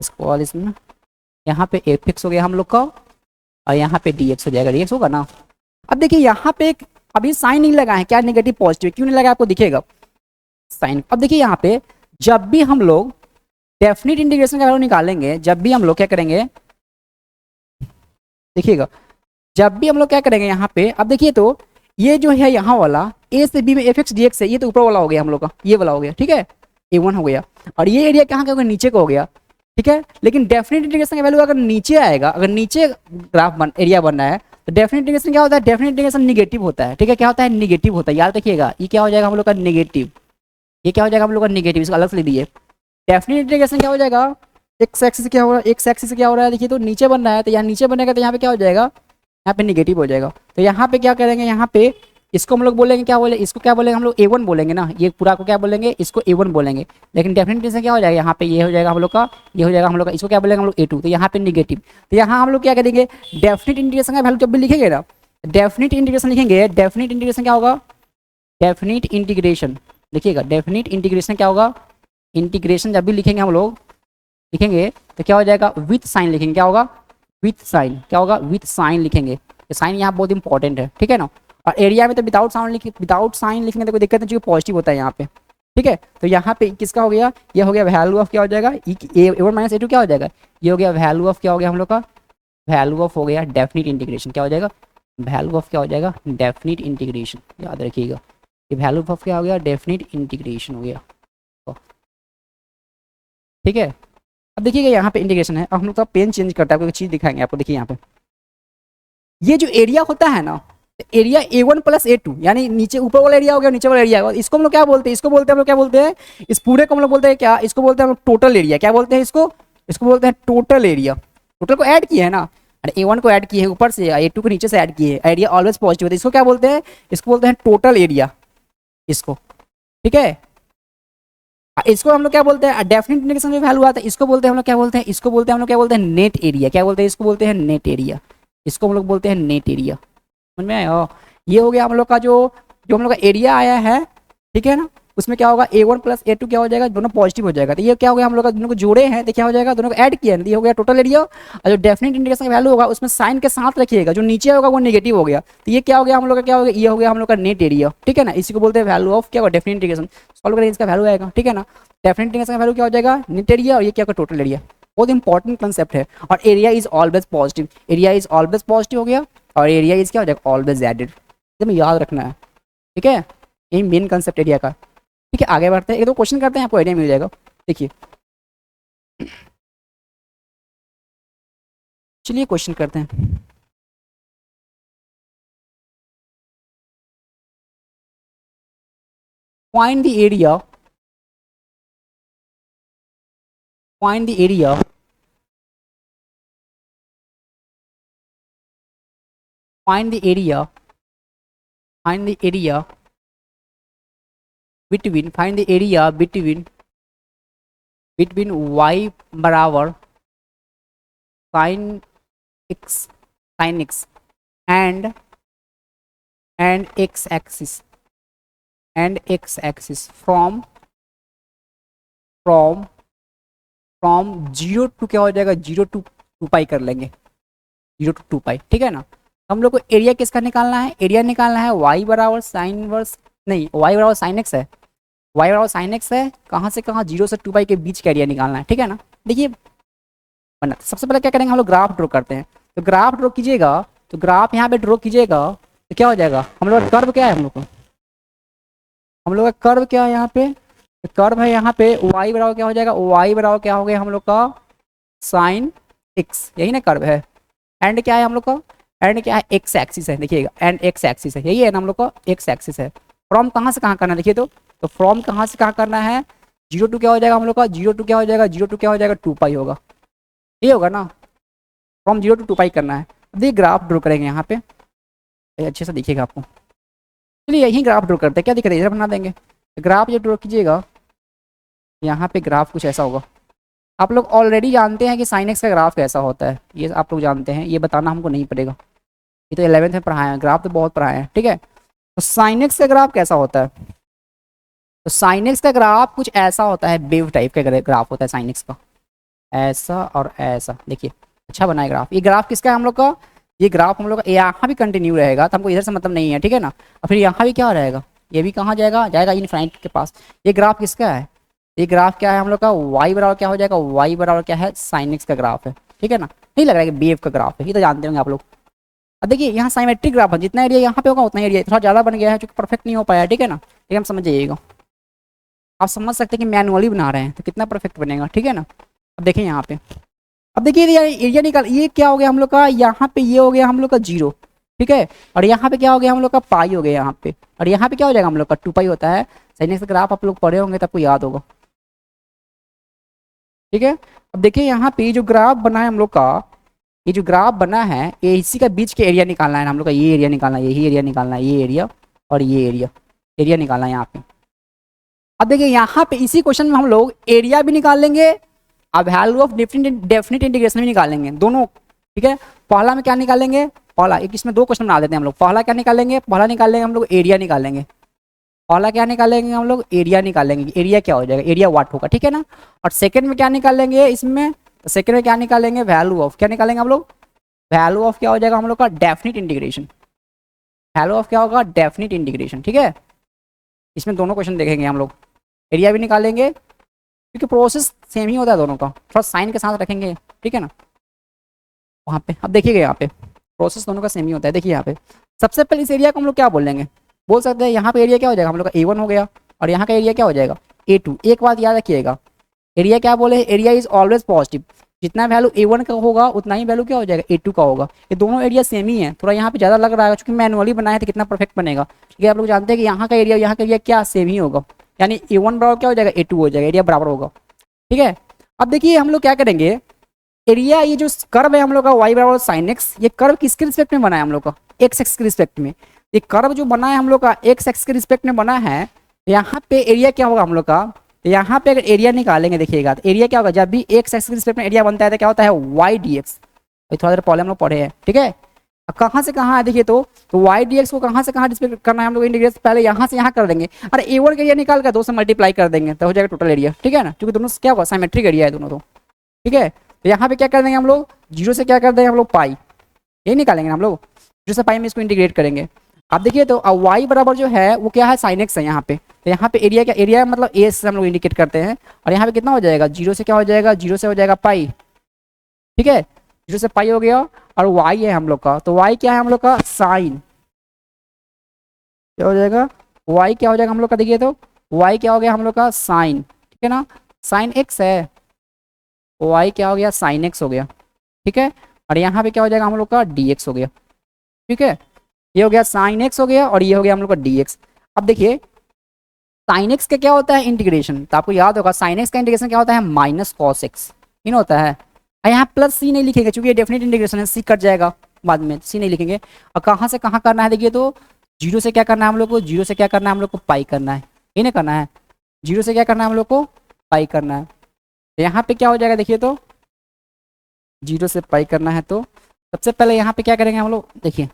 इसको और इसमें यहाँ पे एफ एक्स हो गया हम लोग का, और यहाँ पे डी एक्स हो जाएगा, डी एक्स होगा ना। अब देखिए यहाँ पे एक अभी साइन नहीं लगा है, क्या नेगेटिव पॉजिटिव क्यों नहीं लगा, आपको दिखेगा साइन। अब देखिए यहाँ पे जब भी हम लोग डेफिनिट इंटीग्रेशन का वैल्यू निकालेंगे, जब भी हम लोग क्या करेंगे देखिएगा, जब भी हम लोग क्या करेंगे यहाँ पे, अब देखिए तो ये जो है यहाँ वाला ए से बी में एफ एक्स डी एक्स है, ये तो ऊपर वाला हो गया हम लोग का, ये वाला हो गया, ठीक है, A1 हो गया, और ये एरिया कहाँ का होगा, नीचे का हो गया, ठीक है। लेकिन डेफिनिट इंटीग्रेशन का वैल्यू अगर नीचे आएगा, अगर नीचे ग्राफ एरिया बनना है, तो डेफिनिट इंटीग्रेशन क्या होता है, डेफिनिट इंटीग्रेशन निगेटिव होता है, ठीक है, क्या होता है निगेटिव होता है, याद रखिएगा, ये क्या हो जाएगा हम लोग का निगेटिव, ये क्या हो जाएगा हम लोग का निगेटिव, इसको अलग से लिख दीजिए। डेफिनिट इंटीग्रेशन क्या हो जाएगा, एक्स एक्सिस से क्या हो रहा है, एक्स एक्सिस से क्या हो रहा है, देखिए तो नीचे बन रहा है, तो यहाँ नीचे बनेगा, तो यहाँ पे क्या हो जाएगा, यहाँ पे निगेटिव हो जाएगा। तो यहाँ पे क्या करेंगे, यहाँ पे इसको हम लोग बोलेंगे, क्या बोले, इसको क्या बोलेंगे हम लोग A1 बोलेंगे ना, ये पूरा को क्या बोलेंगे, इसको A1 बोलेंगे। लेकिन डेफिनिट इंटीग्रेशन क्या हो जाएगा, यहाँ पे ये हो जाएगा हम लोग का, ये हो जाएगा हम लोग का, इसको क्या बोलेंगे हम लोग A2, तो यहाँ पे निगेटिव। तो यहाँ हम लोग क्या करेंगे, डेफिनिट इंटीग्रेशन का वैल्यू जब भी लिखेंगे ना, डेफिनिट इंटीग्रेशन लिखेंगे, डेफिनिट इंटीग्रेशन क्या होगा, डेफिनिट इंटीग्रेशन लिखिएगा, डेफिनिट इंटीग्रेशन क्या होगा, इंटीग्रेशन जब भी लिखेंगे हम लोग लिखेंगे तो क्या हो जाएगा, विथ साइन लिखेंगे, क्या होगा विथ साइन, क्या होगा विथ साइन लिखेंगे, साइन यहाँ बहुत इंपॉर्टेंट है, ठीक है ना। और एरिया में तो विदाउट साउंड विदाउट साइन लिखेंगे तो कोई दिक्कत नहीं, क्योंकि पॉजिटिव होता है यहाँ पे, ठीक है। तो यहाँ पे किसका हो गया, ये हो गया वैल्यू ऑफ क्या हो जाएगा, A1 माइनस A2 क्या हो जाएगा, ये हो गया वैल्यू ऑफ क्या हो गया हम लोग का, वैल्यू ऑफ हो गया डेफिनिट इंटीग्रेशन, क्या हो जाएगा वैल्यू ऑफ क्या हो जाएगा डेफिनिट इंटीग्रेशन, याद रखिएगा, ये वैल्यू ऑफ क्या हो गया डेफिनिट इंटीग्रेशन हो गया, ठीक है। अब देखिएगा यहाँ पे इंटीग्रेशन है, अब हम लोग तो पेन चेंज करता है, कोई चीज़ दिखाएंगे आपको, देखिए यहाँ पे ये जो एरिया होता है ना, एरिया A1 प्लस A2, यानी नीचे ऊपर वाला एरिया हो गया, नीचे वाला एरिया होगा, इसको हम लोग क्या बोलते हैं, इसको बोलते हैं हम लोग क्या बोलते हैं, इस पूरे को हम लोग बोलते हैं क्या, इसको बोलते हैं हम लोग टोटल एरिया, क्या बोलते हैं इसको, इसको बोलते हैं टोटल एरिया। टोटल को ऐड किया है ना, अरे A1 को ऐड किए हैं ऊपर से, A2 को नीचे से ऐड किए हैं, एरिया ऑलवेज पॉजिटिव होता है, इसको क्या बोलते हैं, इसको बोलते हैं टोटल एरिया, इसको, ठीक है। इसको हम लोग क्या बोलते हैं, डेफिनिट इंटीग्रेशन में वैल्यू आता है, इसको बोलते हैं हम लोग क्या बोलते हैं, इसको बोलते हैं हम लोग क्या बोलते हैं नेट एरिया, क्या बोलते हैं इसको बोलते हैं नेट एरिया, इसको हम लोग बोलते हैं नेट एरिया, समझ में आया। ये हो गया हम लोग का जो जो हम लोग का एरिया आया है, ठीक है ना, उसमें क्या होगा A1 प्लस A2 क्या हो जाएगा, दोनों पॉजिटिव हो जाएगा। तो ये क्या हो गया हम लोग का दोनों को जोड़े हैं तो क्या हो जाएगा, दोनों को ऐड किया है, ये हो गया टोटल एरिया। और जो डेफिनेट इंटीग्रेशन का वैल्यू होगा उसमें साइन के साथ रखिएगा, जो नीचे होगा वो नेगेटिव हो गया। तो ये क्या हो गया हम लोग का, क्या हो गया, ये हो गया हम लोग का नेट एरिया, ठीक है ना। इसी को बोलते हैं वैल्यू ऑफ क्या होगा, डेफिनेट इंटीग्रेशन। सॉल्व करेंगे इसका वैल्यू आएगा, ठीक है ना। डेफिनेट इंटीग्रेशन का वैल्यू क्या हो जाएगा, नेट एरिया, और ये क्या होगा, टोटल एरिया। बहुत इंपॉर्टेंट कंसेप्ट है। और area is always positive, area is always positive हो गया, और एरिया इज क्या हो जाएगा, ऑलवेज एडेड। एकदम याद रखना है, ठीक है, यही मेन कंसेप्ट एरिया का। ठीक है, आगे बढ़ते हैं, एक दो क्वेश्चन करते हैं, आपको आइडिया मिल जाएगा। देखिए, चलिए क्वेश्चन करते हैं। Find the area, find the area find the area find the area between, find the area between between y बराबर sin x and x axis from zero to क्या हो जाएगा, जीरो टू टू पाई कर लेंगे, जीरो टू टू पाई, ठीक है ना। हम लोग को एरिया किसका निकालना है, एरिया निकालना है y बराबर साइन वर्स, नहीं y बराबर साइन एक्स है, y बराबर साइन एक्स है, कहाँ से कहाँ, जीरो से टू पाई के बीच का एरिया निकालना है, ठीक है ना। देखिए बना, सबसे पहले क्या करेंगे हम लोग, ग्राफ ड्रॉ करते हैं। तो ग्राफ ड्रॉ कीजिएगा, तो ग्राफ यहाँ पे ड्रॉ कीजिएगा तो क्या हो जाएगा, हम लोग का कर्व क्या है, हम लोग का कर्व क्या है यहाँ पे, कर्व है यहाँ पे y बराबर क्या हो जाएगा, y बराबर क्या हो गया हम लोग का साइन x, यही ना कर्व है। एंड क्या है हम लोग का, एंड क्या है, एक्स एक्सिस है, देखिएगा एंड एक्स एक्सिस है, यही है ना हम लोग का एक्स एक्सिस है। फ्रॉम कहाँ से कहाँ करना है, देखिए तो फ्रॉम कहाँ से कहाँ करना है, जीरो टू क्या हो जाएगा हम लोग का, जीरो टू क्या हो जाएगा, जीरो टू क्या हो जाएगा, टू पाई होगा, ये होगा ना। फ्रॉम जीरो टू टू पाई करना है। अब ये ग्राफ ड्रॉ करेंगे यहाँ पे, अच्छे से दिखेगा आपको। चलिए यही ग्राफ ड्रॉ करते हैं, क्या दिक्कत है, इधर बना देंगे। ग्राफ जब ड्रॉ कीजिएगा, यहाँ पे ग्राफ कुछ ऐसा होगा। आप लोग ऑलरेडी जानते हैं कि साइन एक्स का ग्राफ कैसा होता है, ये आप लोग जानते हैं, ये बताना हमको नहीं पड़ेगा, ये तो 11th में पढ़ाए हैं, ग्राफ तो बहुत पढ़ाए हैं, ठीक है। तो साइन एक्स का ग्राफ कैसा होता है, तो साइन एक्स का ग्राफ कुछ ऐसा होता है, वेव टाइप का ग्राफ होता है साइन एक्स का, ऐसा और ऐसा। देखिए अच्छा बना है ग्राफ। ये ग्राफ किसका है हम लोग का, ये ग्राफ हम लोग का यहाँ भी कंटिन्यू रहेगा, तो हमको इधर से मतलब नहीं है, ठीक है ना। और फिर यहाँ भी क्या रहेगा, ये भी कहाँ जाएगा, जाएगा इनफाइनाइट के पास। ये ग्राफ किसका है, ये ग्राफ क्या है हम लोग का, y बराबर क्या हो जाएगा, y बराबर क्या है, साइन एक्स का ग्राफ है, ठीक है ना। नहीं लग रहा है कि वेव का ग्राफ है, ये तो जानते होंगे आप लोग। अब देखिए यहाँ साइमेट्रिक ग्राफ है, जितना एरिया यहाँ पे होगा उतना एरिया, थोड़ा ज़्यादा बन गया है, क्योंकि परफेक्ट नहीं हो पाया, ठीक है ना। लेकिन हम समझ जाइएगा, आप समझ सकते हैं कि मैनुअली बना रहे हैं तो कितना परफेक्ट बनेगा, ठीक है ना। अब देखिए यहाँ पे, अब देखिए एरिया निकाल, ये क्या हो गया हम लोग का, यहाँ पे ये हो गया हम लोग का जीरो, ठीक है। और यहाँ पे क्या हो गया हम लोग का, पाई हो गया यहाँ पे, और यहाँ पे क्या हो जाएगा हम लोग का, टू पाई होता है। साइन एक्स का ग्राफ आप लोग पढ़े होंगे तो आपको याद होगा, ठीक है। अब देखिए यहाँ पे जो ग्राफ बना है हम लोग का, ये जो ग्राफ बना है, ये इसी का बीच के एरिया निकालना है हम लोग का, ये एरिया निकालना है, यही एरिया निकालना है, ये एरिया और ये एरिया निकालना है यहाँ पे। अब देखिए यहाँ पे इसी क्वेश्चन में हम लोग एरिया भी निकाल लेंगे, अब वैल्यू ऑफ डेफिनेट इंटीग्रेशन भी निकालेंगे दोनों, ठीक है। पहला में क्या निकालेंगे, पहला एक इसमें दो क्वेश्चन बना देते हैं हम लोग। पहला क्या निकालेंगे, पहला निकाल लेंगे हम लोग एरिया निकालेंगे, पहला क्या निकालेंगे हम लोग, एरिया निकालेंगे। एरिया क्या हो जाएगा, एरिया वाट होगा, ठीक है ना। और सेकंड में क्या निकालेंगे इसमें, सेकंड में क्या निकालेंगे, वैल्यू ऑफ, क्या निकालेंगे हम लोग, वैल्यू ऑफ क्या हो जाएगा हम लोग का, डेफिनेट इंटीग्रेशन। वैल्यू ऑफ क्या होगा, डेफिनेट इंटीग्रेशन, ठीक है। इसमें दोनों क्वेश्चन देखेंगे हम लोग, एरिया भी निकालेंगे, क्योंकि प्रोसेस सेम ही होता है दोनों का, थोड़ा साइन के साथ रखेंगे, ठीक है ना वहाँ पे। अब देखिएगा यहाँ पे प्रोसेस दोनों का सेम ही होता है। देखिए यहाँ पे सबसे पहले इस एरिया को हम लोग क्या बोलेंगे, बोल सकते हैं यहाँ पे एरिया क्या हो जाएगा हम लोग का, A1 हो गया, और यहाँ का एरिया क्या हो जाएगा, A2। एक बात याद रखिएगा, एरिया क्या बोले, एरिया इज ऑलवेज पॉजिटिव, जितना वैल्यू A1 का होगा उतना ही वैल्यू क्या हो जाएगा, A2 का होगा। ये दोनों एरिया सेम ही है, थोड़ा यहाँ पे ज़्यादा लग रहा है क्योंकि मैनुअली बनाया तो कितना परफेक्ट बनेगा, ठीक है। आप लोग जानते हैं कि यहाँ का एरिया क्या सेम ही होगा, यानी A1 बराबर क्या हो जाएगा, A2 हो जाएगा, एरिया बराबर होगा, ठीक है। अब देखिए हम लोग क्या करेंगे, एरिया ये जो कर्व है हम लोग का y बराबर साइन एक्स, ये कर्व किसके रिस्पेक्ट में बना है हम लोग का, एक्स एक्स के रिस्पेक्ट में। ये कर्व जो बना है हम लोग का एक्स एक्स के रिस्पेक्ट में बना है, यहाँ पे एरिया क्या होगा हम लोग का, तो यहाँ पे अगर एरिया निकालेंगे देखिएगा तो एरिया क्या होगा, जब भी एक्स एक्स के रिस्पेक्ट में एरिया बनता है तो क्या होता है, y dx। थोड़ा देर पहले हम लोग पढ़े हैं, ठीक है। कहाँ से कहाँ है देखिए तो वाई डी एक्स को कहाँ से कहाँ डिस्प्ले करना है हम लोग इंटीग्रेट पहले यहाँ से यहाँ कर देंगे। अरे ए वन का एरिया निकाल कर 2 से मल्टीप्लाई कर देंगे तो हो जाएगा टोटल एरिया, ठीक है ना, क्योंकि दोनों क्या होगा साइमेट्रिक एरिया है दोनों तो, ठीक है। तो यहाँ पे क्या कर देंगे हम लोग, जीरो से क्या कर देंगे हम लोग पाई, यही निकालेंगे हम लोग, जीरो से पाई में इसको इंटीग्रेट करेंगे। अब देखिए तो वाई बराबर जो है वो क्या है साइन एक्स है यहाँ पे, तो यहाँ पे एरिया क्या एरिया मतलब ए से हम लोग इंडिकेट करते हैं, और यहाँ पे कितना हो जाएगा, जीरो से क्या हो जाएगा, जीरो से हो जाएगा पाई, ठीक है, जीरो से पाई हो गया। और वाई है हम लोग का, तो वाई क्या है हम लोग का साइन, क्या हो जाएगा वाई क्या हो जाएगा हम लोग का, देखिए तो वाई क्या हो गया हम लोग का साइन, ठीक है ना, साइन एक्स है, वाई क्या हो गया साइन एक्स हो गया, ठीक है। और यहाँ पे क्या हो जाएगा हम लोग का डी एक्स हो गया, ठीक है, ये हो गया साइन एक्स हो गया और ये हो गया हम लोग का डी एक्स। अब देखिए साइन एक्स का क्या होता है इंटीग्रेशन, तो आपको याद होगा साइन एक्स का इंटीग्रेशन क्या होता है माइनस कॉस एक्स, इन होता है। और यहाँ प्लस सी नहीं लिखेंगे क्योंकि ये डेफिनेट इंटीग्रेशन है, सी कट जाएगा बाद में, सी नहीं लिखेंगे। और कहाँ से कहाँ करना है देखिए तो जीरो से क्या करना है हम लोग को, जीरो से क्या करना है हम लोग को पाई करना है, ये नहीं करना है, जीरो से क्या करना है हम लोग को पाई करना है। तो यहाँ पे क्या हो जाएगा देखिए तो जीरो से पाई करना है, तो सबसे पहले यहाँ पे क्या करेंगे हम लोग, देखिए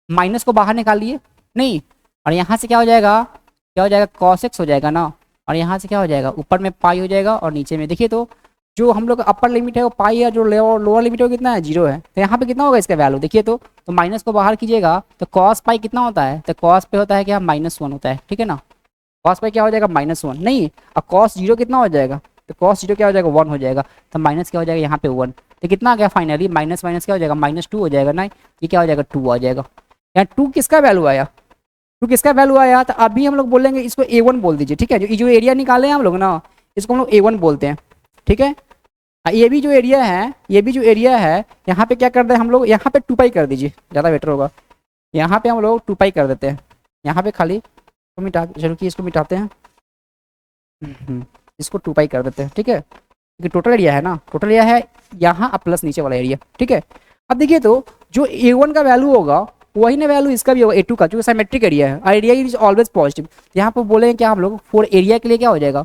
माइनस को बाहर निकाल लिए नहीं, और यहाँ से क्या हो जाएगा, क्या हो जाएगा कॉस एक्स हो जाएगा ना, और यहाँ से क्या हो जाएगा ऊपर में पाई हो जाएगा और नीचे में देखिए तो जो हम लोग अपर लिमिट है वो पाई है, जो लोअर लिमिट है वो कितना है जीरो है। तो यहाँ पे कितना होगा इसका वैल्यू देखिए तो माइनस को बाहर कीजिएगा तो कॉस पाई कितना होता है, तो कॉस पे होता है क्या -1 होता है, ठीक है ना, कॉस पाई क्या हो जाएगा -1 नहीं, और कॉस जीरो कितना हो जाएगा, तो कॉस जीरो क्या हो जाएगा 1 हो जाएगा, तो माइनस क्या हो जाएगा यहाँ पे 1, तो कितना आ गया फाइनली माइनस माइनस क्या हो जाएगा -2 हो जाएगा ना, ये क्या हो जाएगा 2 आ जाएगा। यहाँ 2 किसका वैल्यू आया, 2 किसका वैल्यू आया, तो अभी हम लोग बोलेंगे इसको A1 बोल दीजिए, ठीक है, जो एरिया निकाले हैं हम लोग ना इसको हम लोग A1 बोलते हैं, ठीक है। ये भी जो एरिया है, ये भी जो एरिया है यहाँ पे क्या कर दें हम लोग, यहाँ पे 2 पाई कर दीजिए ज़्यादा बेटर होगा, यहाँ पे हम लोग 2 पाई कर देते हैं, यहाँ पे खाली तो मिटा चलो कि इसको मिटाते हैं, इसको 2 पाई कर देते हैं, ठीक है, क्योंकि टोटल एरिया है ना, टोटल एरिया है यहाँ अब प्लस नीचे वाला एरिया, ठीक है। अब देखिए तो जो A1 का वैल्यू होगा वही ना वैल्यू इसका भी होगा A2 का, क्योंकि साइमेट्रिक एरिया है, एरिया इज ऑलवेज पॉजिटिव। यहाँ पर बोले क्या हम लोग फॉर एरिया के लिए क्या हो जाएगा,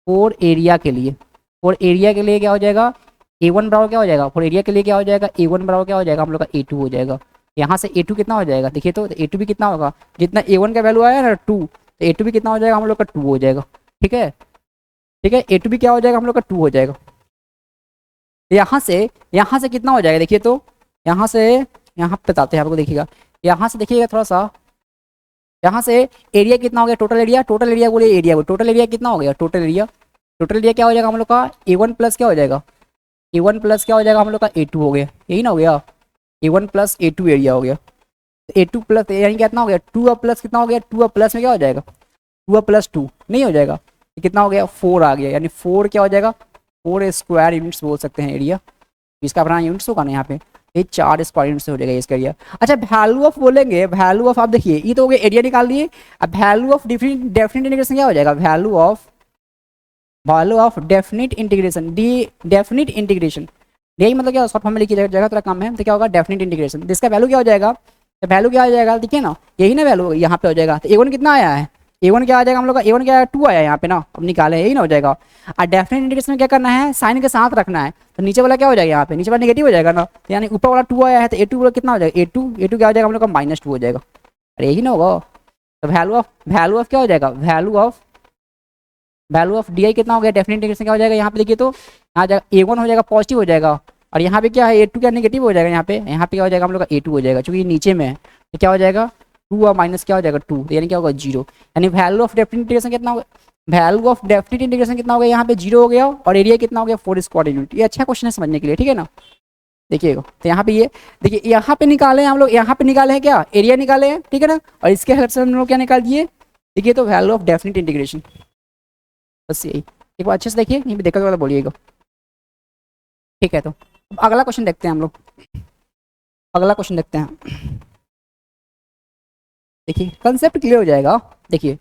फॉर एरिया के लिए, फॉर एरिया के लिए क्या हो जाएगा A1 बराबर क्या हो जाएगा, फॉर एरिया के लिए क्या हो जाएगा A1 बराबर क्या हो जाएगा हम लोग का A2 हो जाएगा। यहाँ से A2 कितना हो जाएगा देखिए तो A2 भी कितना होगा, जितना A1 का वैल्यू आया ना 2, तो A2 भी कितना हो जाएगा हम लोग का 2 हो जाएगा, ठीक है, ठीक है, A2 भी क्या हो जाएगा हम लोग का 2 हो जाएगा। यहाँ से कितना हो जाएगा देखिए तो यहाँ से यहाँ पे बताते हैं आपको, देखिएगा यहाँ से देखिएगा थोड़ा सा, यहाँ से एरिया कितना हो गया, टोटल एरिया, टोटल एरिया बोले एरिया, टोटल एरिया कितना हो गया, टोटल एरिया, टोटल एरिया क्या हो जाएगा हम लोग का A1 प्लस क्या हो जाएगा, A1 प्लस क्या हो जाएगा हम लोग का A2 हो गया, यही ना हो गया, A1 प्लस A2 एरिया हो गया, A2 प्लस यानी कितना हो गया 2 अब प्लस कितना हो गया 2 अब प्लस में क्या हो जाएगा 2 अब प्लस 2 नहीं हो जाएगा, ये कितना हो गया 4 आ गया, यानी 4 क्या हो जाएगा 4 स्क्वायर यूनिट्स बोल सकते हैं एरिया, इसका अपना यूनिट्स होगा ना यहाँ पे, ये 4 स्क्वायर यूनिट से हो जाएगा इसका एरिया। अच्छा वैल्यू ऑफ बोलेंगे, वैल्यू ऑफ आप देखिए ये तो हो गया एरिया निकाल दिए, अब वैल्यू ऑफ डेफिनेट इंटीग्रेशन क्या हो जाएगा, value of definite integration, definite integration, यही मतलब क्या शॉर्ट फॉर्म में लिखी जाएगा, थोड़ा कम है तो क्या होगा डेफिनेट इंटीग्रेशन, इसका वैल्यू क्या हो जाएगा, तो वैल्यू क्या आ जाएगा देखिए ना, यही ना वैल्यू यहाँ पे हो जाएगा, तो A1 कितना आया है, A1 क्या आ जाएगा हम लोग का, A1 क्या आया 2 आया यहाँ पे ना, अब निकाले यही ना हो जाएगा। और डेफिनेट इंटीग्रेशन में क्या करना है साइन के साथ रखना है, तो नीचे वाला क्या हो जाएगा यहाँ पे, नीचे वाला नेगेटिव हो जाएगा ना, तो यानी ऊपर वाला 2 आया है तो A2 कितना हो जाएगा, A2 क्या हो जाएगा हम लोग का -2 हो जाएगा, अरे यही ना होगा। तो वैल्यू ऑफ क्या हो जाएगा, वैल्यू ऑफ डी कितना हो गया, डेफिनेट इंटीग्रेशन क्या हो जाएगा यहाँ पे देखिए तो यहाँ जाएगा A1 हो जाएगा पॉजिटिव हो जाएगा, और यहाँ पे क्या है A2 क्या नेगेटिव हो जाएगा, यहाँ पे क्या हो जाएगा हम लोग का A2 हो जाएगा, क्योंकि नीचे में है तो क्या हो जाएगा 2 और माइनस क्या हो जाएगा 2, यानी क्या होगा 0, यानी वैल्यू ऑफ डेफिनेट इंटीग्रेशन कितना होगा, वैल्यू ऑफ डेफिनेट इंटीग्रेशन कितना हो गया यहाँ पे 0 हो गया, और एरिया कितना हो गया 4 स्क्वायर यूनिट। ये अच्छा क्वेश्चन है समझने के लिए, ठीक है ना। देखिएगा तो यहाँ पे ये देखिए यहाँ पे निकाले हैं हम लोग, यहाँ पे निकाले हैं क्या एरिया निकाले हैं, ठीक है ना, और इसके हेल्प से हम लोग क्या निकाल दिए देखिए तो वैल्यू ऑफ डेफिनेट इंटीग्रेशन, बस यही एक बार अच्छे से देखिए, यहीं पे देखा तो बोलिएगा, ठीक है। तो अब अगला क्वेश्चन देखते हैं हम लोग, अगला क्वेश्चन देखते हैं, देखिए कंसेप्ट क्लियर हो जाएगा। देखिए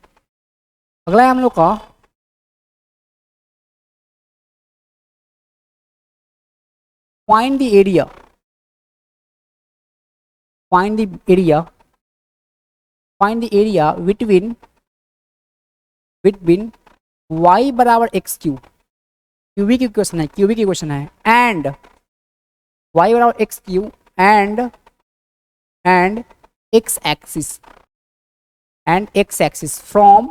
अगला है हम लोग का find the area, find the area, find the area between y बराबर एक्स क्यूबिक इक्वेशन है, क्यूबिक इक्वेशन है, एंड y बराबर X cube and X axis from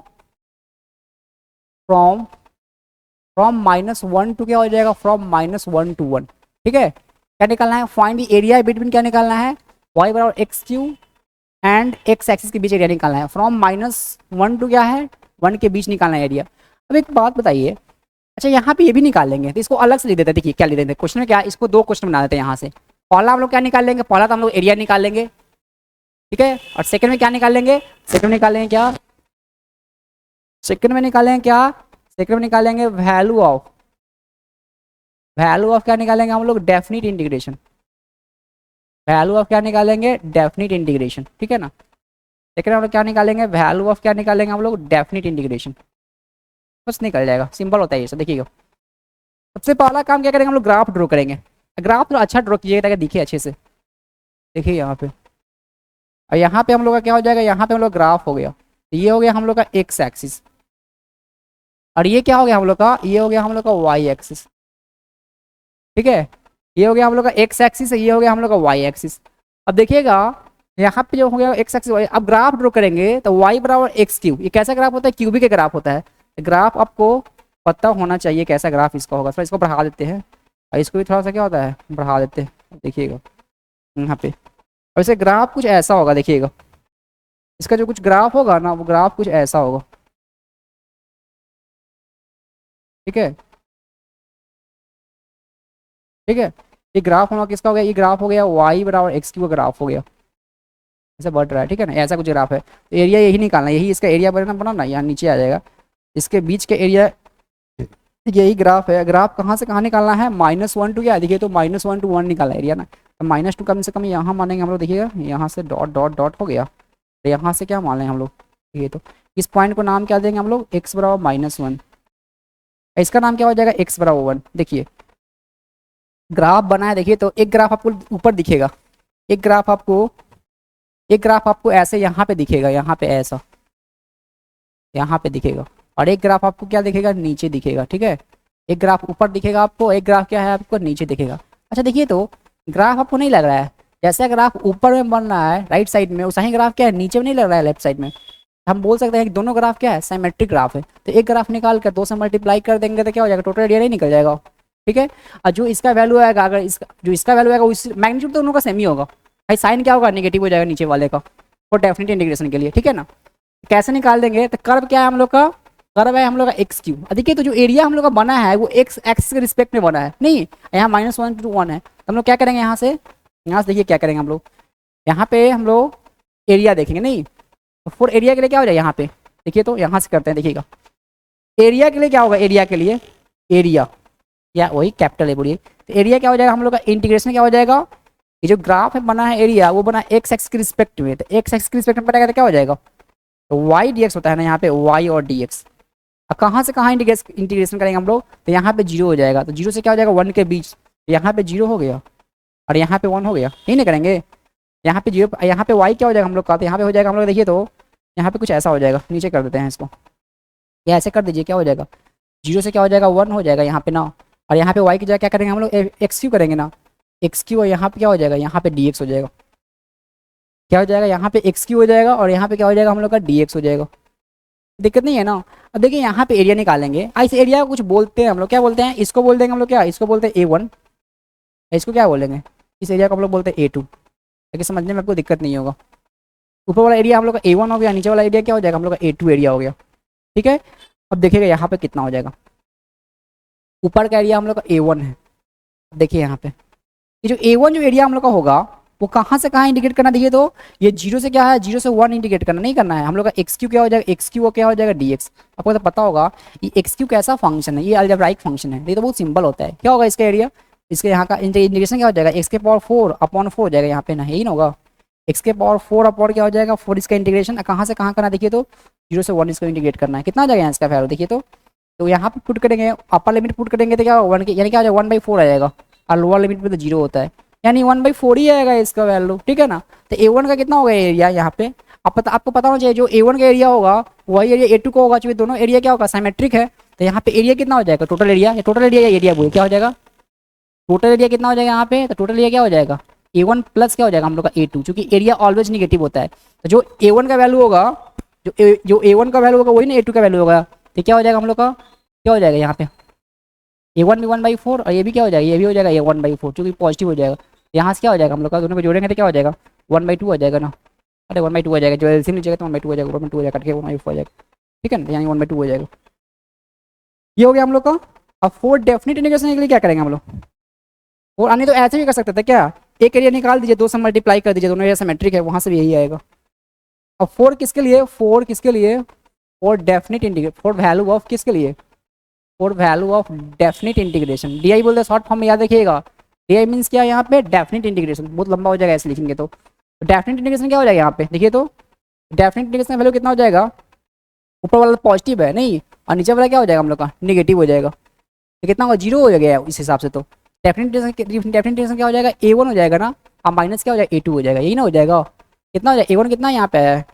-1 to क्या हो जाएगा, फ्रॉम -1 to 1। ठीक है, क्या निकालना है, फाइंड द एरिया बिटवीन, क्या निकालना है, y बराबर X cube and X axis के बीच एरिया निकालना है। फ्रॉम -1 टू क्या है, 1 के बीच निकालना है एरिया। अब एक बात बताइए, अच्छा यहाँ पे ये भी निकाल लेंगे तो इसको अलग से लिख देते हैं। देखिए क्या लिख देते हैं क्वेश्चन में, क्या इसको दो क्वेश्चन बना देते हैं यहाँ से। पहला हम लोग क्या निकाल लेंगे, पहला तो हम लोग एरिया निकाल लेंगे, ठीक है, और सेकंड में क्या निकाल लेंगे, सेकंड में निकालेंगे क्या, सेकंड में निकालेंगे क्या, सेकंड में निकालेंगे वैल्यू ऑफ क्या निकालेंगे हम लोग, डेफिनिट इंटीग्रेशन। वैल्यू ऑफ क्या निकालेंगे, डेफिनिट इंटीग्रेशन। ठीक है ना, सेकंड हम लोग क्या निकालेंगे, वैल्यू ऑफ क्या निकालेंगे हम लोग, डेफिनिट इंटीग्रेशन। बस निकल जाएगा, सिंपल होता है ये सब। देखिएगा सबसे पहला काम क्या करेंगे हम लोग, ग्राफ ड्रॉ करेंगे। ग्राफ थोड़ा अच्छा ड्रॉ कीजिएगा ताकि दिखे अच्छे से। देखिए यहाँ पे, और यहाँ पे हम लोग का क्या हो जाएगा, यहाँ पे हम लोग ग्राफ हो गया, ये हो गया हम लोग का एक्स एक्सिस, और ये क्या हो गया हम लोग का, ये हो गया हम लोग का वाई एक्सिस। ठीक है, ये हो गया हम लोग का एक्स एक्सिस, ये हो गया हम लोग का वाई एक्सिस। अब देखिएगा यहाँ पे जो हो गया एक्स एक्सिस वाई, अब ग्राफ ड्रॉ करेंगे तो वाई बराबर एक्स क्यूब। ये कैसा ग्राफ होता है, क्यूबिक का ग्राफ होता है। ग्राफ आपको पता होना चाहिए कैसा ग्राफ इसका होगा। थोड़ा इसको बढ़ा देते हैं और इसको भी थोड़ा सा क्या होता है, बढ़ा देते हैं। देखिएगा यहाँ पे, और इसे ग्राफ कुछ ऐसा होगा। देखिएगा इसका जो कुछ ग्राफ होगा ना, वो ग्राफ कुछ ऐसा होगा। ठीक है, ठीक है, ये ग्राफ होना किसका हो गया, ये ग्राफ हो गया वाई बराबर एक्स क्यू का ग्राफ हो गया, ऐसा बढ़ रहा है। ठीक है ना, ऐसा कुछ ग्राफ है तो एरिया यही निकालना, यही इसका एरिया बना ना, यहाँ नीचे आ जाएगा, इसके बीच के एरिया यही ग्राफ है। ग्राफ कहाँ से कहाँ निकालना है, -1 टू क्या, देखिए तो -1 to 1 निकाला एरिया ना, तो -2 कम से कम यहाँ मानेंगे हम लोग। देखिएगा यहाँ से डॉट डॉट डॉट हो गया, तो यहाँ से क्या मान लें हम लोग, देखिए तो इस पॉइंट को नाम क्या देंगे हम लोग, x बराबर -1, इसका नाम क्या हो जाएगा, x बराबर 1। देखिए ग्राफ बना है, देखिए तो एक ग्राफ आपको ऊपर दिखेगा, एक ग्राफ आपको ऐसे यहाँ पे दिखेगा, यहाँ पे ऐसा यहाँ पे दिखेगा, और एक ग्राफ आपको क्या दिखेगा, नीचे दिखेगा। ठीक है, एक ग्राफ ऊपर दिखेगा आपको, एक ग्राफ क्या है आपको नीचे दिखेगा। अच्छा देखिए तो ग्राफ आपको नहीं लग रहा है, जैसे ग्राफ ऊपर में बन रहा है राइट साइड में, वैसा ही ग्राफ क्या है नीचे में नहीं लग रहा है लेफ्ट साइड में। हम बोल सकते हैं कि दोनों ग्राफ क्या है, सिमेट्रिक ग्राफ है। तो एक ग्राफ निकाल कर 2 से मल्टीप्लाई कर देंगे तो क्या हो जाएगा, टोटल एरिया नहीं निकल जाएगा। ठीक है, और जो इसका वैल्यू आएगा, अगर इसका जो इसका वैल्यू आएगा उस मैग्नीट्यूड तो दोनों का सेम ही होगा भाई, साइन क्या होगा, नेगेटिव हो जाएगा नीचे वाले का, और डेफिनेट इंटीग्रेशन के लिए। ठीक है ना, कैसे निकाल देंगे, तो कर्व क्या है हम लोग का, कर्व है हम लोग का एक्स क्यूब। देखिए तो जो एरिया हम लोग का बना है वो एक्स एक्सिस के रिस्पेक्ट में बना है, नहीं यहाँ -1 to 1 है। तो हम लोग क्या करेंगे यहाँ से देखिए क्या करेंगे हम लोग, यहाँ पे हम लोग एरिया देखेंगे, नहीं तो फॉर एरिया के लिए क्या हो जाएगा यहाँ पे, देखिए तो यहाँ से करते हैं। देखिएगा एरिया के लिए क्या होगा, एरिया के लिए एरिया या वही कैपिटल है बोलिए, तो एरिया क्या हो जाएगा हम लोग का, इंटीग्रेशन क्या हो जाएगा, ये जो ग्राफ है बना है एरिया, वो बना एक्स एक्स के रिस्पेक्ट में, तो एक्स एक्स के रिस्पेक्ट में बनाएगा तो क्या हो जाएगा, तो वाई dx होता है ना यहाँ पे, वाई और dx। अब कहाँ से कहाँ इंटीग्रेशन करेंगे हम लोग, तो यहाँ पे 0 हो जाएगा, तो 0 से क्या हो जाएगा 1 के बीच, यहाँ पे 0 हो गया और यहाँ पे 1 हो गया, यही नहीं करेंगे। यहाँ पे 0, यहाँ पे y क्या हो जाएगा हम लोग का, तो यहाँ पे हो जाएगा हम लोग, देखिए तो यहाँ पे कुछ ऐसा हो जाएगा, नीचे कर देते हैं इसको, या ऐसे कर दीजिए, क्या हो जाएगा 0 से क्या हो जाएगा 1 हो जाएगा यहाँ पे ना, और यहाँ पे y की जगह क्या करेंगे हम लोग, एक्स क्यू करेंगे ना, एक्स क्यू, और यहाँ पे क्या हो जाएगा, यहाँ पे dx हो जाएगा, क्या हो जाएगा यहाँ पे एक्स क्यू हो जाएगा, और यहाँ पे क्या हो जाएगा हम लोग का dx हो जाएगा। दिक्कत नहीं है ना। अब देखिए यहाँ पे एरिया निकालेंगे, इस एरिया को कुछ बोलते हैं हम लोग, क्या बोलते हैं, इसको बोल देंगे हम लोग, क्या इसको बोलते हैं A1, इसको क्या बोलेंगे, इस एरिया को हम लोग बोलते हैं A2, ताकि समझने में आपको दिक्कत नहीं होगा। ऊपर वाला एरिया हम लोग का A1 हो गया, नीचे वाला एरिया क्या हो जाएगा हम लोग का A2 एरिया हो गया। ठीक है, अब देखिएगा यहाँ पे कितना हो जाएगा, ऊपर का एरिया हम लोग का A1 है। देखिए यहाँ पे ये जो A1 जो एरिया हम लोग का होगा वो कहाँ से कहाँ इंडिकेट करना, देखिए तो ये 0 से क्या है, 0 से 1 इंडिकेट करना, नहीं करना है हम लोग का। एक्स क्यू क्या हो जाएगा, एक्स क्यू क्या हो जाएगा dx। आपको तो पता होगा ये एक्स क्यू कैसा फंक्शन है, ये अलजेब्राइक फंक्शन है, ये तो बहुत सिंपल होता है। क्या होगा इसका एरिया, इसके यहाँ का इंटीग्रेशन क्या हो जाएगा, x के पावर 4/4 हो जाएगा यहाँ पे ना, यही ना होगा, x के पावर 4 क्या हो जाएगा 4, इसका इंटीग्रेशन कहाँ से कहाँ करना, देखिए तो 0 से 1 इसको इंटीग्रेट करना है, कितना हो जाएगा इसका वैल्यू, देखिए तो यहाँ पे पुट करेंगे, अपर लिमिट पुट करेंगे तो क्या 1 यानी क्या हो जाएगा 1/4 आ जाएगा, और लोअर लिमिट पे तो 0 होता है, यानी 1/4 ही आएगा इसका वैल्यू। ठीक है ना, तो A1 का कितना होगा एरिया यहाँ पे, आपको पता होना चाहिए, जो A1 का एरिया होगा वही एरिया A2 का होगा, क्योंकि दोनों एरिया क्या होगा, सिमेट्रिक है। तो यहाँ पे एरिया कितना हो जाएगा, टोटल एरिया, टोटल एरिया या एरिया बोल क्या हो जाएगा, टोटल एरिया कितना हो जाएगा यहाँ पे, तो टोटल एरिया क्या हो जाएगा A1 प्लस क्या हो जाएगा हम लोग का A2, क्योंकि एरिया ऑलवेज निगेटिव होता है। तो जो A1 का वैल्यू होगा, जो A1 का वैल्यू होगा वही ना A2 का वैल्यू होगा। तो क्या हो जाएगा हम लोग का, क्या हो जाएगा यहाँ पे A1 भी 1/4 और ये भी क्या हो जाएगा, ये भी हो जाएगा A1/4, क्योंकि पॉजिटिव हो जाएगा। यहाँ से क्या हो जाएगा हम लोग का, दोनों को जोड़ेंगे तो क्या हो जाएगा 1/2 हो जाएगा ना। अरे 1/2 हो जाएगा, जो एलसीएम लीजिएगा तो 1/2 हो जाएगा, 1/2 हो जाएगा, कट के 1/4 हो जाएगा, ठीक है ना, यानी 1/2 हो जाएगा। ये हो गया हम लोग का। अब 4 डेफिनेट इंटीग्रेशन के लिए क्या करेंगे हम लोग, और अन्य तो ऐसे भी कर सकते थे क्या, एक एरिया निकाल दीजिए, 2 से मल्टीप्लाई कर दीजिए, दोनों एरिया सिमेट्रिक है, वहाँ से भी यही आएगा। अब 4 किसके लिए, 4 किसके लिए, 4 डेफिनेट इंटीग्रेशन, 4 वैल्यू ऑफ किसके लिए, 4 value of definite integration, DI बोलते हैं शॉर्ट फॉर्म में, याद रखिएगा। DI मीन्स क्या है यहाँ पे, डेफिनेट इंटीग्रेशन, बहुत लंबा हो जाएगा ऐसे लिखेंगे तो। डेफिनेट इंटीग्रेशन क्या हो जाएगा यहाँ पे, देखिए तो डेफिनेट इंटीग्रेशन का वैल्यू कितना हो जाएगा, ऊपर वाला पॉजिटिव है नहीं, और नीचे वाला क्या हो जाएगा हम लोग का, निगेटिव हो जाएगा। तो कितना होगा, 0 हो जाएगा इस हिसाब से। तो डेफिनेट इंटीग्रेशन क्या हो जाएगा, A1 हो जाएगा ना, और माइनस क्या हो जाएगा, A2 हो जाएगा, यही ना हो जाएगा। कितना हो जाएगा, A1 कितना यहाँ पे है,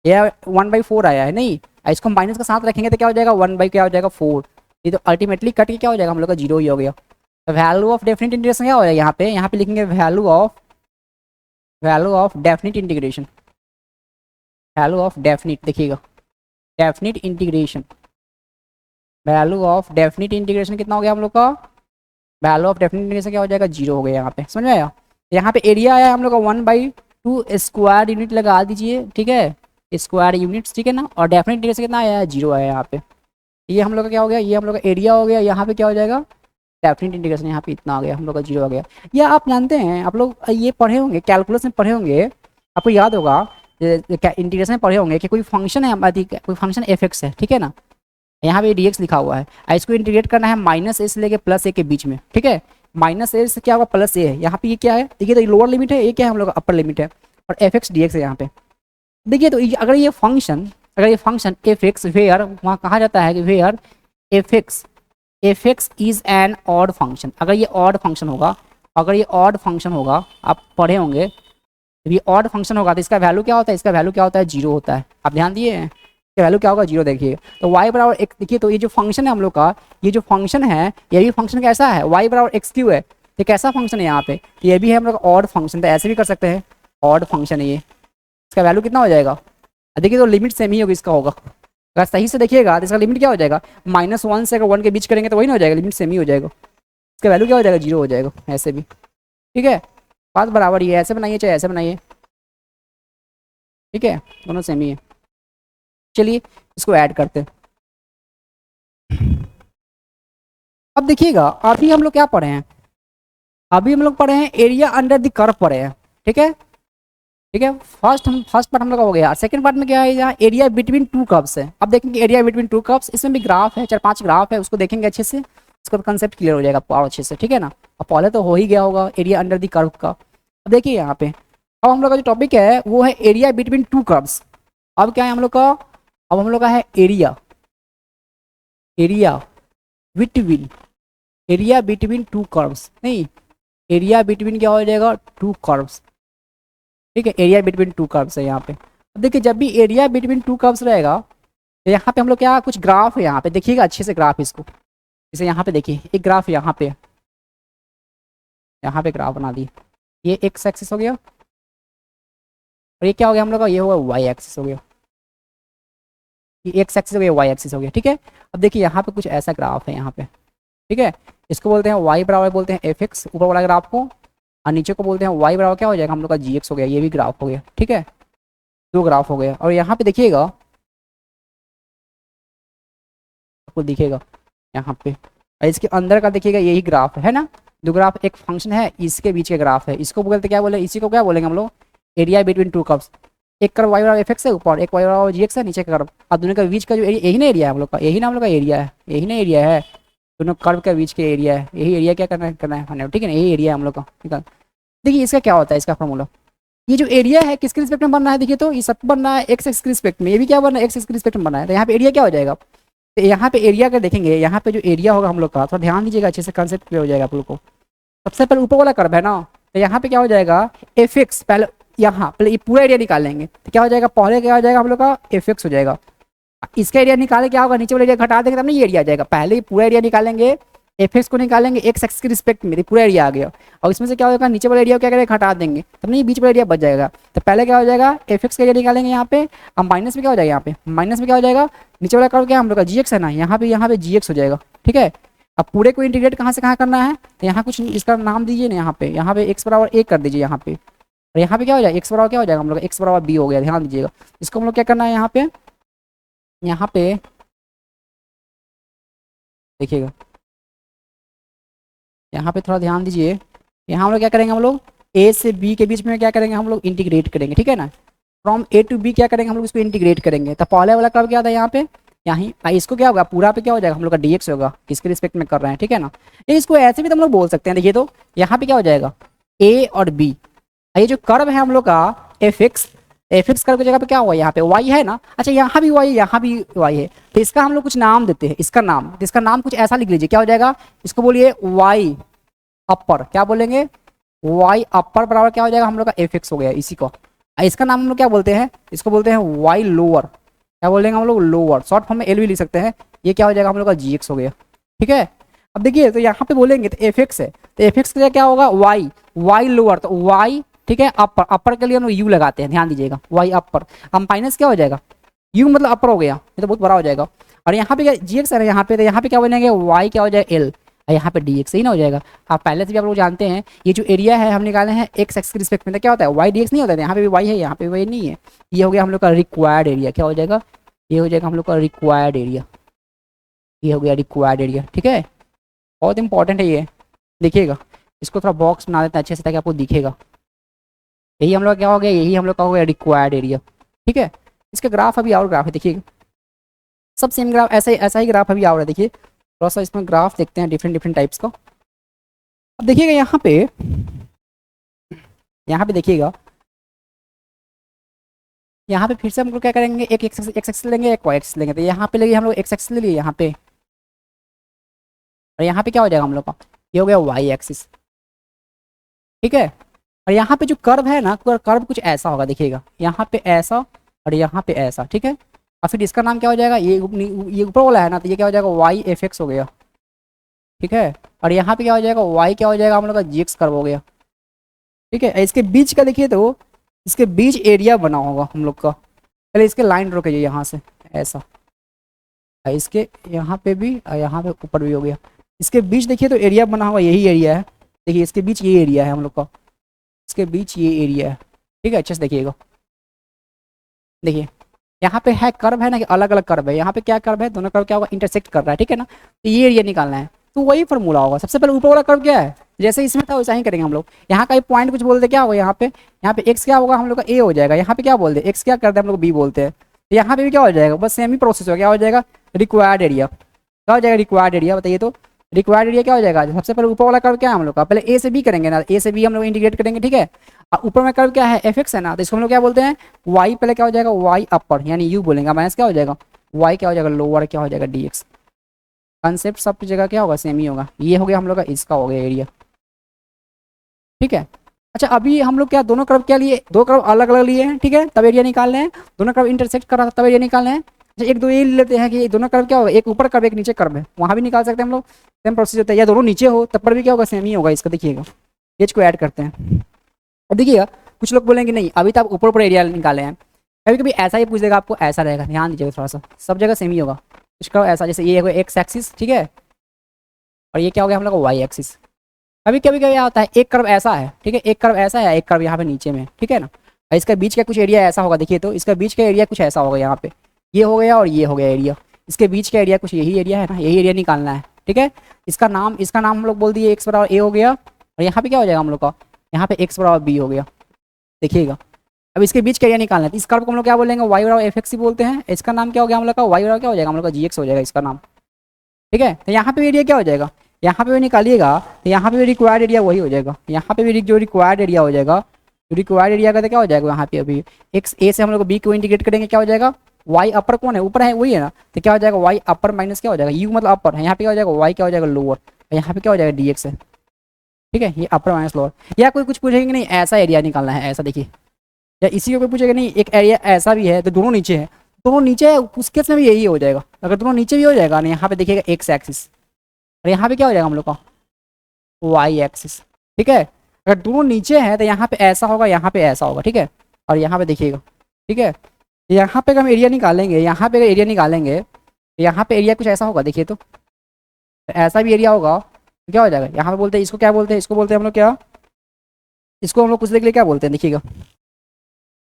ये 1/4 आया है नहीं, इसको माइनस के साथ रखेंगे तो क्या हो जाएगा 1 क्या हो जाएगा 4, ये तो अल्टीमेटली कट के क्या हो जाएगा हम लोग का 0 ही हो गया। तो वैल्यू ऑफ डेफिनेट इंटीग्रेशन क्या हो जाएगा यहाँ पे लिखेंगे value of definite integration, value of definite, देखिएगा definite integration, value of definite integration कितना हो गया हम लोग का, वैल्यू ऑफ डेफिनेट इंटीग्रेशन क्या हो जाएगा 0 हो गया यहाँ पे, समझ में आया। यहाँ पे एरिया आया हम लोग का 1/2 स्क्वायर यूनिट लगा दीजिए, ठीक है, स्क्वायर यूनिट्स, ठीक है ना, और डेफिनेट इंटीग्रेशन कितना आया है 0 आया यहाँ पे। ये हम लोग का क्या हो गया, ये हम लोग का एरिया हो गया, यहाँ पे क्या हो जाएगा डेफिनेट इंटीग्रेशन, यहाँ पे इतना आ गया हम लोग का 0 आ गया। या आप जानते हैं, आप लोग ये पढ़े होंगे कैलकुलस में पढ़े होंगे, आपको याद होगा इंटीग्रेशन में पढ़े होंगे कि कोई फंक्शन है, कोई फंक्शन f(x) है, ठीक है ना, यहाँ पे dx लिखा हुआ है, इसको इंटीग्रेट करना है -a से लेके +a के बीच में, ठीक है, -a से क्या होगा +a है, यहाँ पे ये क्या है देखिए, तो ये लोअर लिमिट है, ये क्या है हम लोग का अपर लिमिट है, और f(x) dx है यहाँ पे। देखिए तो अगर ये फंक्शन f(x) वेयर, वहाँ कहा जाता है कि where f(x) is an odd function, अगर ये ऑड फंक्शन होगा, आप पढ़े होंगे, जब ये ऑड फंक्शन होगा तो इसका वैल्यू क्या होता है, इसका वैल्यू क्या होता है 0 होता है, आप ध्यान दिए हैं, इसका वैल्यू क्या होगा 0, देखिए। तो y बराबर x, देखिए तो ये जो फंक्शन है हम लोग का, ये जो फंक्शन है, ये भी फंक्शन कैसा है, y बराबर x³ है, ये कैसा फंक्शन है यहाँ पे, तो ये भी है हम लोग ऑड फंक्शन, तो ऐसे भी कर सकते हैं, ऑड फंक्शन है ये, इसका वैल्यू कितना हो जाएगा, देखिए तो लिमिट सेम ही होगी इसका होगा, अगर सही से देखिएगा तो इसका लिमिट क्या हो जाएगा, -1 से अगर 1 के बीच करेंगे तो वही ना हो जाएगा, लिमिट सेम ही हो जाएगा, इसका वैल्यू क्या हो जाएगा 0 हो जाएगा, ऐसे भी, ठीक है, बात बराबर ही है, ऐसे बनाइए चाहे ऐसे बनाइए, ठीक है, दोनों सेम ही है। चलिए इसको ऐड करते हैं। अब देखिएगा अभी हम लोग क्या पढ़े हैं, अभी हम लोग पढ़े हैं एरिया अंडर द कर्व पढ़े हैं, ठीक है, फर्स्ट पार्ट हम लोग का हो गया। सेकंड पार्ट में क्या है, यहाँ एरिया बिटवीन 2 कर्व्स है। अब देखेंगे एरिया बिटवीन 2 कर्व्स, इसमें भी ग्राफ है, 4-5 ग्राफ है, उसको देखेंगे अच्छे से, इसका कंसेप्ट क्लियर हो जाएगा आपको अच्छे से, ठीक है ना। अब पहले तो हो ही गया होगा एरिया अंडर द कर्व का। अब देखिए यहाँ पे अब हम लोग का जो टॉपिक है वो है एरिया बिटवीन 2 कर्व्स। अब क्या है हम लोग का, अब हम लोग का है एरिया बिटवीन 2 कर्व्स, नहीं एरिया बिटवीन क्या हो जाएगा 2 कर्व्स, ठीक है, एरिया बिटवीन 2 कर्व्स है यहाँ पे। अब देखिए जब भी एरिया बिटवीन 2 कर्व्स रहेगा तो यहाँ पे हम लोग क्या कुछ ग्राफ है, यहाँ पे देखिएगा अच्छे से ग्राफ इसको, जैसे यहाँ पे देखिए एक ग्राफ यहाँ पे ग्राफ बना दिए, ये x एक्सिस हो गया और ये क्या हो गया हम लोग का, ये होगा y एक्सिस हो गया, ये x एक्सिस हो गया, y एक्सिस हो गया, ठीक है। अब देखिए यहाँ पे कुछ ऐसा ग्राफ है यहाँ पे, ठीक है, इसको बोलते हैं y बराबर बोलते हैं f(x) ऊपर वाला ग्राफ को, और नीचे को बोलते हैं y बराबर क्या हो जाएगा हम लोग का gx हो गया, ये भी ग्राफ हो गया, ठीक है, 2 ग्राफ हो गया। और यहाँ पे देखिएगा आपको दिखेगा यहाँ पे, और इसके अंदर का देखिएगा यही ग्राफ है ना, 2 ग्राफ एक फंक्शन है, इसके बीच के ग्राफ है, इसको बोलते क्या बोले, इसी को क्या बोलेंगे हम लोग एरिया बिटवीन 2 कर्व्स। एक कर्व y बराबर f(x) है ऊपर, एक y बराबर gx है नीचे का कर्व, और दोनों के बीच का जो एरिया, यही ना एरिया है हम लोग का, यही ना हम लोग का एरिया है, यही ना एरिया है, दोनों कर्व के बीच के एरिया है, यही एरिया क्या करना है, ठीक है ना, यही एरिया है हम लोग का, ठीक है। देखिए इसका क्या होता है, इसका फॉर्मूला, ये जो एरिया है किसके रिस्पेक्ट में बन रहा है, देखिए तो ये सब बन रहा है एक्स एक्स के रिस्पेक्ट में, ये भी क्या बन रहा है एक्स एक्स के रिस्पेक्ट में बना है, तो यहाँ पे एरिया क्या हो जाएगा, तो यहाँ पे एरिया का देखेंगे, यहाँ पे जो एरिया होगा हम लोग का, थोड़ा ध्यान दीजिएगा अच्छे से, कंसेप्ट क्लियर हो जाएगा आप लोग को। सबसे पहले ऊपर वाला कर्व है ना, तो यहाँ पे क्या हो जाएगा f(x), पहले यहाँ पहले ये पूरा एरिया निकाल लेंगे, तो क्या हो जाएगा, पहले क्या हो जाएगा हम लोग का f(x) हो जाएगा, इसका एरिया निकाले क्या होगा, नीचे वाला एरिया घटा देंगे तब ना ये एरिया आ जाएगा, पहले पूरा एरिया निकालेंगे एफ एक्स को निकालेंगे एक्स एक्स के रिस्पेक्ट में, पूरा एरिया आ गया, और इसमें से क्या होगा, नीचे वाला एरिया क्या करेंगे, हटा देंगे, तब नहीं बीच वाला एरिया बच जाएगा। तो पहले क्या हो जाएगा, एफ एक्स का एरिया निकालेंगे यहाँ पे, अब माइनस में क्या हो जाएगा, यहाँ पे माइनस में क्या हो जाएगा, नीचे वाला कर्व क्या हम लोग का जी एक्स है ना, यहाँ पे जी एक्स हो जाएगा, ठीक है। अब पूरे को इंटीग्रेट कहाँ से कहाँ करना है, तो यहाँ कुछ इसका नाम दीजिए ना, यहाँ पे एक्स बराबर ए कर दीजिए यहाँ पे, और यहाँ पे क्या हो जाएगा, एक्स बराबर क्या हो जाएगा हम लोग, एक्स बराबर बी हो गया, ध्यान दीजिएगा। इसको हम लोग क्या करना है, यहाँ पे देखिएगा, यहाँ पे थोड़ा ध्यान दीजिए, यहाँ हम लोग क्या करेंगे, हम लोग ए से बी के बीच में क्या करेंगे, हम लोग इंटीग्रेट करेंगे, ठीक है ना। फ्रॉम ए टू बी क्या करेंगे हम लोग, इसको इंटीग्रेट करेंगे। तो पहले वाला कर्व क्या था यहाँ पे, यहाँ इसको क्या होगा, पूरा पे क्या हो जाएगा हम लोग का dx होगा, किसके रिस्पेक्ट में कर रहे हैं, ठीक है ना। ये इसको ऐसे भी तो हम लोग बोल सकते हैं, देखिए तो यहाँ पे क्या हो जाएगा a और b, ये जो कर्व है हम लोग का एफ एक्स कर्व की जगह पे क्या हुआ, यहाँ पे y है ना, अच्छा यहाँ भी y है, यहाँ भी y है, तो इसका हम लोग कुछ नाम देते हैं, इसका नाम, तो इसका नाम कुछ ऐसा लिख लीजिए, क्या हो जाएगा, इसको बोलिए y अपर, क्या बोलेंगे, y अपर बराबर क्या हो जाएगा हम लोग का एफ एक्स हो गया इसी को। इसका नाम हम लोग क्या बोलते हैं, इसको बोलते हैं y लोअर, क्या बोलेंगे हम लोग, लोअर, शॉर्ट फॉर्म में एल भी लिख सकते हैं। ये क्या हो जाएगा हम लोग का जी एक्स हो गया, ठीक है। अब देखिए तो यहाँ पे बोलेंगे तो एफ एक्स है, तो एफ एक्स का क्या होगा, वाई लोअर, तो वाई ठीक है, अपर, अपर के लिए हम लोग यू लगाते हैं, ध्यान दीजिएगा, वाई अपर, हम माइनस क्या हो जाएगा, यू मतलब अपर हो गया, ये तो बहुत बड़ा हो जाएगा। और यहाँ पे क्या जी एक्स है यहाँ पे, तो यहाँ पे क्या बनेंगे, वाई क्या हो जाएगा एल, और यहाँ पे डी एक्स ही ना हो जाएगा। आप पहले से भी आप लोग जानते हैं ये जो एरिया है हम निकाले हैं एक्स एक्स के रिस्पेक्ट में, तो क्या होता है वाई डी एक्स नहीं होता है, यहाँ पे भी वाई है, यहाँ पे भी वाई नहीं है, ये हो गया हम लोग का रिक्वायर्ड एरिया, क्या हो जाएगा, ये हो जाएगा हम लोग का रिक्वायर्ड एरिया, ये हो गया रिक्वायर्ड एरिया, ठीक है। बहुत इंपॉर्टेंट है ये, देखिएगा, इसको थोड़ा बॉक्स बना देते हैं अच्छे से ताकि आपको दिखेगा। यही हम लोग क्या हो गया, यही हम लोग का हो गया रिक्वायर्ड एरिया, ठीक है। इसका ग्राफ अभी और ग्राफ है, देखिएगा सब सेम ग्राफ, ऐसा ही ग्राफ अभी आ रहा है, देखिए थोड़ा सा इसमें ग्राफ देखते हैं डिफरेंट डिफरेंट टाइप्स का। अब देखिएगा यहाँ पे देखिएगा, यहाँ पे फिर से हम लोग क्या करेंगे, एक एक्स एक्स लेंगे, एक वाई एक्स लेंगे, तो यहाँ पे लगे हम लोग एक्स एक्स ले लिए यहाँ पे, और यहाँ पे क्या हो जाएगा हम लोग का, ये हो गया वाई एक्सिस, ठीक है। और यहाँ पे जो कर्व है ना, कर्व कुछ ऐसा होगा, देखिएगा यहाँ पे ऐसा और यहाँ पे ऐसा, ठीक है। और फिर इसका नाम क्या हो जाएगा, ये ऊपर वाला है ना, तो ये क्या हो जाएगा वाई एफ एक्स हो गया, ठीक है। और यहाँ पे क्या हो जाएगा, वाई क्या हो जाएगा हम लोग का जी एक्स कर्व हो गया, ठीक है। इसके बीच का देखिए तो इसके बीच एरिया बना होगा हम लोग का, पहले इसके लाइन ड्रॉ कीजिए यहाँ से ऐसा, इसके यहाँ पे भी और यहाँ पे ऊपर भी हो गया, इसके बीच देखिए तो एरिया बना होगा, यही एरिया है, देखिए इसके बीच ये एरिया है हम लोग का, इसके बीच ये एरिया है, ठीक है। अच्छे से देखिएगा, देखिए यहाँ पे है कर्व है ना कि अलग अलग कर्व है, यहाँ पे क्या कर्व है, दोनों कर्व क्या होगा, इंटरसेक्ट कर रहा है, ठीक है ना। तो ये एरिया निकालना है, तो वही फॉर्मूला होगा। सबसे पहले ऊपर वाला कर्व क्या है, जैसे इसमें था वैसा ही करेंगे हम लोग। यहाँ का पॉइंट कुछ बोलते क्या होगा, यहाँ पे एक्स क्या होगा हम लोग का ए हो जाएगा, यहाँ पे क्या बोलते हैं एक्स क्या करते हैं हम लोग बी बोलते हैं, तो यहाँ पे भी क्या हो जाएगा, बस सेम ही प्रोसेस हो, क्या हो जाएगा रिक्वायर्ड एरिया, क्या हो जाएगा रिक्वायर्ड एरिया, बताइए तो रिक्वायर्ड एरिया क्या हो जाएगा। सबसे पहले ऊपर वाला कर्व क्या है हम लोग का, पहले ए से बी करेंगे ना, ए से बी हम लोग इंटीग्रेट करेंगे, ठीक है। और ऊपर में कर्व क्या है एफ एक्स है ना, तो इसको हम लोग क्या बोलते हैं वाई, पहले क्या हो जाएगा वाई अपर यानी यू बोलेंगे, माइनस क्या हो जाएगा वाई क्या हो जाएगा लोअर, क्या हो जाएगा डी एक्स। कंसेप्ट सब जगह क्या होगा सेम ही होगा। ये हो गया हम लोग का इसका हो गया एरिया, ठीक है। अच्छा अभी हम लोग क्या दोनों कर्व क्या लिए, दो कर्व अलग अलग लिए हैं, ठीक है, तब एरिया निकालने हैं, दोनों कर्व इंटरसेक्ट कर रहा था तब एरिया निकालने हैं। अच्छा एक दो ये लेते हैं कि दोनों कर्व क्या होगा, एक ऊपर कर्व एक नीचे कर्व है, वहाँ भी निकाल सकते हैं हम लोग, सेम प्रोसेस होता है, या दोनों नीचे हो तब पर भी क्या होगा सेम ही होगा इसका। देखिएगा एज को ऐड करते हैं, अब देखिएगा कुछ लोग बोलेंगे नहीं अभी तो आप ऊपर ऊपर एरिया निकाले हैं, कभी कभी ऐसा ही पूछ देगा आपको, ऐसा रहेगा, ध्यान दीजिएगा थोड़ा सा, सब जगह सेम ही होगा। कुछ कर्व ऐसा, जैसे ये होगा एक्स एक्सिस, ठीक है, और ये क्या हो गया हम लोग का वाई एक्सिस। कभी कभी क्या होता है एक कर्व ऐसा है, ठीक है, एक कर्व ऐसा है, एक कर्व यहाँ पे नीचे में, ठीक है ना, और इसका बीच का कुछ एरिया ऐसा होगा, देखिए तो इसका बीच का एरिया कुछ ऐसा होगा, यहाँ पे ये हो गया और ये हो गया एरिया, इसके बीच का एरिया कुछ यही एरिया है ना, यही एरिया निकालना है, ठीक है। इसका नाम हम लोग बोल दिए एक्स बराबर ए हो गया, और यहाँ पे क्या हो जाएगा हम लोग का, यहाँ पे एक्स बराबर बी हो गया, देखिएगा। अब इसके बीच का एरिया निकालना है, तो इस कर्व को हम लोग क्या बोलेंगे वाई बराबर एफ एक्स ही बोलते हैं। इसका नाम क्या हो गया हम लोग का, वाई बराबर क्या हो जाएगा हम लोग का जी एक्स हो जाएगा इसका नाम, ठीक है। तो यहाँ पे एरिया क्या हो जाएगा, यहाँ पे भी निकालिएगा तो यहाँ पे भी रिक्वायर्ड एरिया वही हो जाएगा, यहाँ पे भी जो रिक्वायर्ड एरिया हो जाएगा, रिक्वायर्ड एरिया का तो क्या हो जाएगा यहाँ पे अभी एक्स ए से हम लोग बी को इंटीग्रेट करेंगे, क्या हो जाएगा वाई अपर कौन है ऊपर है वही है ना, तो क्या हो जाएगा वाई अपर माइनस क्या हो जाएगा यू मतलब अपर है, यहाँ पे क्या हो जाएगा वाई क्या हो जाएगा लोअर, यहाँ पे क्या हो जाएगा डी एक्स है, ठीक है। ये अपर माइनस लोअर, या कोई कुछ पूछेंगे नहीं ऐसा एरिया निकालना है ऐसा, देखिए, या इसी को कोई पूछेगा नहीं एक एरिया ऐसा भी है तो दोनों नीचे है, दोनों नीचे है उस केस में भी यही हो जाएगा। अगर दोनों नीचे भी हो जाएगा ना, यहाँ पे देखिएगा एक्स एक्सिस, और यहाँ पे क्या हो जाएगा हम लोग का वाई एक्सिस। ठीक है, अगर दोनों नीचे हैं तो यहाँ पे ऐसा होगा, यहाँ पे ऐसा होगा। ठीक है, और यहाँ पे देखिएगा। ठीक है, यहाँ पे हम एरिया निकालेंगे, यहाँ पे एरिया निकालेंगे, यहाँ पे एरिया कुछ ऐसा होगा, देखिए तो ऐसा भी एरिया होगा तो क्या हो जाएगा, यहाँ पे बोलते हैं इसको क्या बोलते हैं, इसको बोलते हैं हम लोग क्या, इसको हम लोग कुछ देर के लिए क्या बोलते हैं, देखिएगा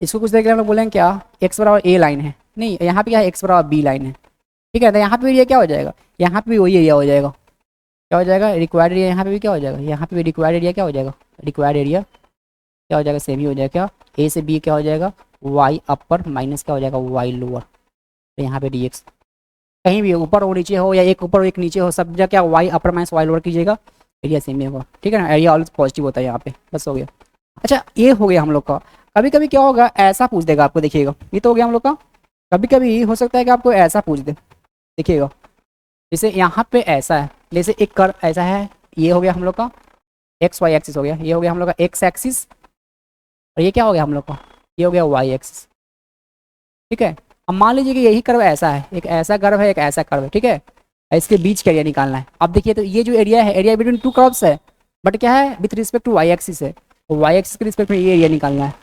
इसको कुछ देर के लिए हम लोग बोलेंगे क्या, एक्स बराबर ए लाइन है, नहीं यहाँ पे क्या है, एक्स बराबर बी लाइन है। ठीक है, तो यहाँ पे एरिया क्या हो जाएगा, यहाँ पे भी वही एरिया हो जाएगा, क्या हो जाएगा रिक्वायर्ड एरिया, यहाँ पे भी क्या हो जाएगा, यहाँ पे भी रिक्वायर्ड एरिया क्या हो जाएगा, रिक्वायर्ड एरिया क्या हो जाएगा, सेम ही हो जाएगा, क्या ए से बी क्या हो जाएगा वाई अपर माइनस क्या हो जाएगा वाई लोअर। तो यहाँ पे डी एक्स कहीं भी ऊपर और नीचे हो या एक ऊपर एक नीचे हो, सब जगह क्या Y upper minus Y lower कीजिएगा, एरिया सेम ही होगा। ठीक है ना, एरिया ऑलवेज पॉजिटिव होता है यहाँ पे, बस हो गया। अच्छा ये हो गया हम लोग का। कभी कभी क्या होगा ऐसा पूछ देगा आपको, देखिएगा ये तो हो गया हम लोग का। कभी कभी हो सकता है कि आपको ऐसा पूछ दे, देखिएगा जैसे यहाँ पे ऐसा है, जैसे एक कर ऐसा है, ये हो गया हम लोग का एक्स वाई एक्सिस हो गया, ये हो गया हम लोग का एक्स एक्सिस, और ये क्या हो गया हम लोग का, ये हो गया वाई एक्सिस। ठीक है, अब मान लीजिए कि यही कर्व ऐसा है, एक ऐसा कर्व है एक ऐसा कर्व है। ठीक है, इसके बीच का एरिया निकालना है। अब देखिए तो ये जो एरिया है, एरिया बिटवीन टू कर्व्स है, बट क्या है with respect to Y axis है, तो वाई एक्सिस के रिस्पेक्ट में ये एरिया निकालना है,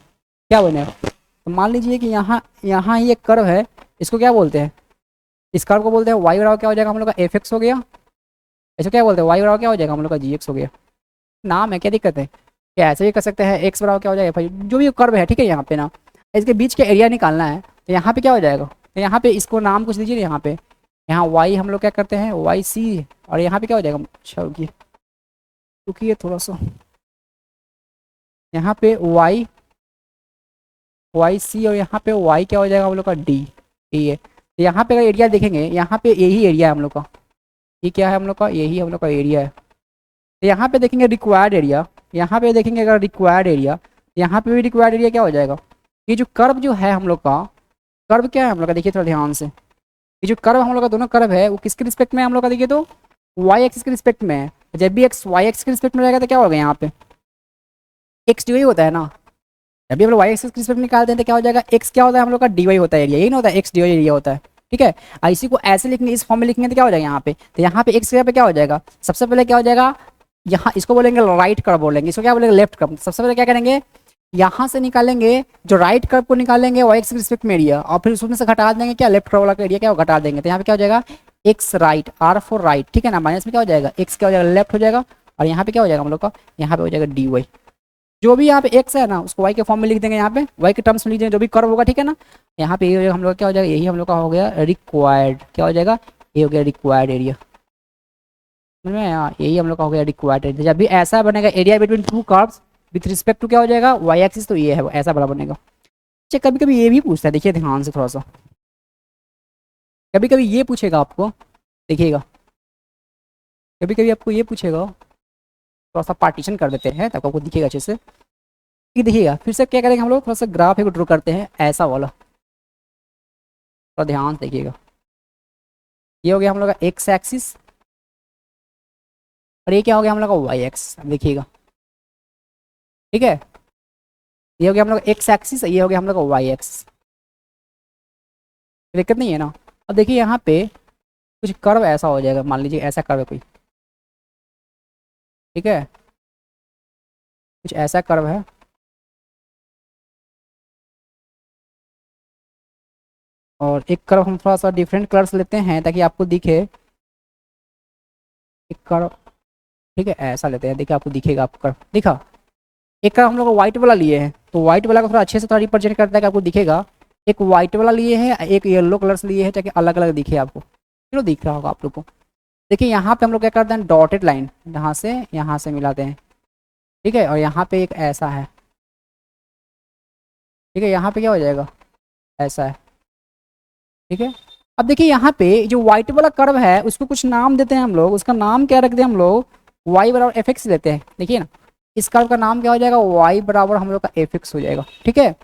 क्या बनेगा। तो मान लीजिए कि यहाँ यहाँ ही एक कर्व है, इसको क्या बोलते हैं, इस कर्व को बोलते हैं वाई बराबर क्या हो जाएगा हम लोग का एफ एक्स हो गया, इसको क्या बोलते हैं वाई बराबर क्या हो जाएगा हम लोग का जी एक्स हो गया। नाम है क्या दिक्कत है, क्या ऐसे भी कर सकते हैं, एक्स बराबर क्या हो जाएगा भाई जो भी कर्व है। ठीक है, यहाँ पे ना इसके बीच का एरिया निकालना है, तो यहाँ पे क्या हो जाएगा, तो यहाँ पे इसको नाम कुछ दीजिए, यहाँ पे यहाँ वाई हम लोग क्या करते हैं वाई सी, और यहाँ पे क्या हो जाएगा, अच्छा रुकिए थोड़ा सा, यहाँ पे वाई वाई सी, और यहाँ पे वाई क्या हो जाएगा हम लोग का डी, डी है। तो यहाँ पे अगर एरिया देखेंगे, यहाँ पे यही एरिया है हम लोग का, ये क्या है हम लोग का, यही हम लोग का एरिया है। तो यहाँ पे देखेंगे रिक्वायर्ड एरिया, यहाँ पे देखेंगे अगर रिक्वायर्ड एरिया, यहाँ पे भी रिक्वायर्ड एरिया क्या हो जाएगा, ये जो कर्व जो है हम लोग का, कर्व क्या है हम लोग का, देखिए थोड़ा ध्यान से, ये जो कर्व हम लोग का दोनों कर्व है वो किसके रिस्पेक्ट में है हम लोग का, देखिए तो वाई एक्सिस के रिस्पेक्ट में है। जब भी एक्स वाई एक्सिस के रिस्पेक्ट में रहेगा तो क्या होगा, यहाँ पे एक्स डी वाई होता है ना, जब भी हम लोग वाई एक्सिस के रिस्पेक्ट निकालते हैं तो क्या हो जाएगा, एक्स क्या होता है हम लोग का डी वाई होता है एरिया, यही ना होता है एक्स डी वाई एरिया होता है। ठीक है, इसी को ऐसे लिखेंगे, इस फॉर्म में लिखेंगे तो क्या हो जाएगा यहाँ पे, तो यहाँ पे एक्स पे क्या हो जाएगा, सबसे पहले क्या हो जाएगा, यहाँ इसको बोलेंगे राइट कर्व बोलेंगे, इसको क्या बोलेंगे लेफ्ट कर्व। सबसे पहले क्या करेंगे, यहाँ से निकालेंगे जो राइट कर्व को निकालेंगे वाई एक्स के रिस्पेक्ट में एरिया, और फिर उसमें से घटा देंगे क्या लेफ्ट कर्व वाला का एरिया क्या घटा देंगे, तो यहाँ पे क्या हो जाएगा X right or for right. ठीक है ना, माइनस में क्या हो जाएगा एक्स क्या हो जाएगा लेफ्ट हो जाएगा, और यहाँ पे क्या हो जाएगा हम लोग का, यहाँ पे हो जाएगा डी वाई। जो भी यहाँ पे एक्स है ना उसको वाई के फॉर्म में लिख देंगे, यहाँ पे वाई के टर्म्स में लिख देंगे जो भी कर्व होगा। ठीक है ना, यहाँ पे ये हो जाएगा हम लोग क्या हो जाएगा, यही हम लोग का हो गया रिक्वायर्ड, क्या हो जाएगा ये हो गया रिक्वायर्ड एरिया, समझ में आया, यही हम लोग का हो गया रिक्वायर्ड एरिया। जब भी ऐसा बनेगा area between two curves with respect to क्या हो जाएगा वाई एक्सिस, तो ये है वो ऐसा बड़ा बनेगा। अच्छा कभी कभी ये भी पूछता है, देखिए ध्यान से थोड़ा सा, कभी कभी ये पूछेगा आपको, देखिएगा कभी कभी आपको ये पूछेगा, थोड़ा सा पार्टीशन कर देते हैं तब आपको दिखेगा अच्छे से। ठीक देखिएगा, फिर से क्या करेंगे हम लोग, थोड़ा सा ग्राफ एक ड्रॉ करते हैं ऐसा वाला, तो ध्यान से देखिएगा, ये हो गया हम लोग का एक्स एक्सिस, और ये क्या हो गया हम लोग का वाई एक्स, देखिएगा। ठीक है, ये हो गया हम लोग एक्स एक्सिस, ये हो गया हम लोग का वाई एक्सिस, दिक्कत नहीं है ना। अब देखिए यहाँ पे कुछ कर्व ऐसा हो जाएगा, मान लीजिए ऐसा कर्व है कोई, ठीक है कुछ ऐसा कर्व है, और एक कर्व हम थोड़ा सा डिफरेंट कलर्स लेते हैं ताकि आपको दिखे, एक कर्व ठीक है ऐसा लेते हैं, देखिए आपको दिखेगा, आपको कर्व दिखा। एक कर्व हम लोग व्हाइट वाला लिए हैं, तो व्हाइट वाला को थोड़ा अच्छे से थोड़ा रिप्रेजेंट करता है कि आपको दिखेगा। एक व्हाइट वाला लिए हैं, एक येलो कलर से लिए हैं ताकि अलग अलग दिखे आपको, चलो दिख रहा होगा आप लोग को। देखिए यहाँ पे हम लोग क्या करते हैं, डॉटेड लाइन यहाँ से मिलाते हैं, ठीक है, और यहाँ पे एक ऐसा है, ठीक है, यहाँ पे क्या हो जाएगा ऐसा है, ठीक है। अब देखिए यहाँ पे जो व्हाइट वाला कर्व है उसको कुछ नाम देते हैं हम लोग, उसका नाम क्या रखते हैं हम लोग, वाई बराबर एफ एक्स लेते हैं। देखिए ना इस कर्व का नाम क्या हो जाएगा, वाई बराबर हम लोग का एफ एक्स हो जाएगा, ठीक है।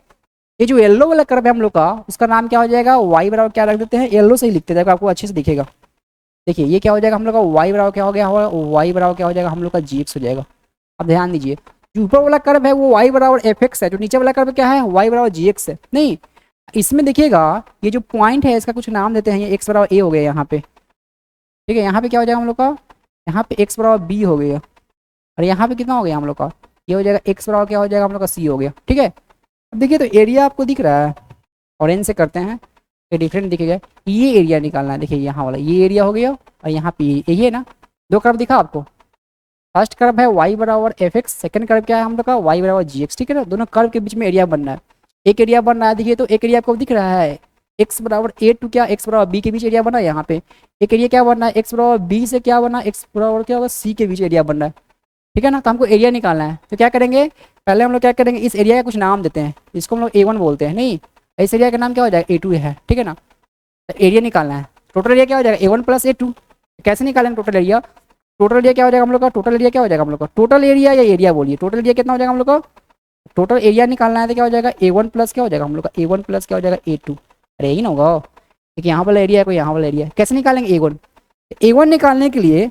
ये जो येलो वाला कर्व है हम लोग का, उसका नाम क्या हो जाएगा, वाई बराबर क्या रख देते हैं, येलो से ही लिखते हैं आपको अच्छे से दिखेगा। देखिए ये क्या हो जाएगा हम लोग का, वाई बराबर क्या हो गया, वाई बराबर क्या हो जाएगा हम लोग का जी एक्स हो जाएगा। अब ध्यान दीजिए जो ऊपर वाला कर्व है वो वाई बराबर एफ एक्स है, जो नीचे वाला कर्व क्या है वाई बराबर जी एक्स है। नहीं इसमें देखिएगा ये जो पॉइंट है इसका कुछ नाम देते हैं, ये एक्स बराबर ए हो गया यहाँ पे, ठीक है। यहाँ पे क्या हो जाएगा हम लोग का यहाँ पे एक्स बराबर बी हो गया, और यहाँ पे कितना हो गया हम लोग का, ये हो जाएगा एक्स बराबर क्या हो जाएगा हम लोग का सी हो गया। ठीक है, अब देखिए तो एरिया आपको दिख रहा है, ऑरेंज से करते हैं ये डिफरेंट दिखेगा। ये एरिया निकालना है, देखिए यहाँ वाला ये एरिया हो गया, और यहाँ पे ये ना, दो कर्व दिखा आपको। फर्स्ट कर्व है y बराबर एफ एक्स, सेकेंड कर्व क्या है हम लोग का y बराबर जी एक्स। ठीक है ना, दोनों कर्व के बीच में एरिया बनना है। एक एरिया बन रहा है, देखिए तो एक एरिया आपको दिख रहा है x बराबर ए टू क्या x बराबर b के बीच एरिया बना है। यहाँ पे एक एरिया क्या बनना है, x बराबर b से क्या बना है, x बराबर क्या होगा c के बीच एरिया बनना है। ठीक है ना, तो हमको एरिया निकालना है, तो क्या करेंगे, पहले हम लोग क्या करेंगे, इस एरिया का कुछ नाम देते हैं, इसको हम लोग A1 बोलते हैं, नहीं इस एरिया का नाम क्या हो जाएगा A2 है। ठीक है ना, तो एरिया निकालना है, टोटल एरिया क्या हो जाएगा A1 प्लस A2। कैसे निकालेंगे टोटल एरिया, टोटल एरिया क्या हो जाएगा हम लोग का, टोटल एरिया क्या हो जाएगा हम लोग का, टोटल एरिया या एरिया बोलिए, टोटल एरिया कितना हो जाएगा हम लोग का, टोटल एरिया निकालना है तो क्या हो जाएगा A1 प्लस क्या हो जाएगा हम लोग का, A1 प्लस क्या हो जाएगा A2। अरे यही ना होगा, ठीक है, यहाँ वाला एरिया है कोई यहाँ वाला एरिया, कैसे निकालेंगे A1, A1 निकालने के लिए,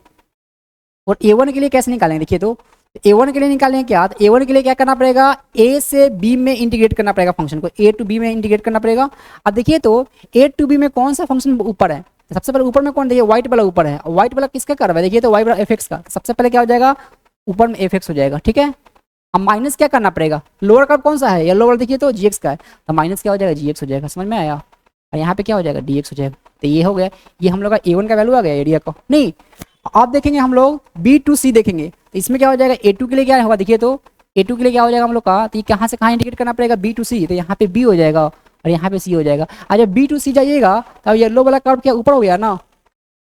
और A1 के लिए कैसे निकालेंगे, देखिए तो A1 के लिए निकालेंगे क्या, तो A1 के लिए क्या करना पड़ेगा, A से B में इंटीग्रेट करना पड़ेगा फंक्शन को, A टू B में इंटीग्रेट करना पड़ेगा। अब देखिए तो A टू B में कौन सा फंक्शन ऊपर है, सबसे पहले ऊपर में कौन, देखिए व्हाइट वाला ऊपर है, व्हाइट वाला किसका कर्व है, देखिए तो y बराबर एफ एक्स का, सबसे पहले क्या हो जाएगा ऊपर में एफ एक्स हो जाएगा। ठीक है, अब माइनस क्या करना पड़ेगा, लोअर कर्व कौन सा है, येलो वाला देखिए तो जी एक्स का है, तो माइनस क्या हो जाएगा जी एक्स हो जाएगा, समझ में आया, और यहाँ पे क्या हो जाएगा डी एक्स हो जाएगा। तो ये हो गया, ये हम लोग का A1 का वैल्यू आ गया एरिया का। नहीं, आप देखेंगे हम लोग B टू C देखेंगे, तो इसमें क्या हो जाएगा A2 के लिए क्या होगा, देखिए तो A2 के लिए क्या हो जाएगा हम लोग का, तो ये कहाँ से कहाँ इंडिकेट करना पड़ेगा B टू C, तो यहाँ पे B हो जाएगा और यहाँ पे C हो जाएगा। और जब B टू C जाइएगा तब येलो वाला कर्व क्या ऊपर हो गया ना,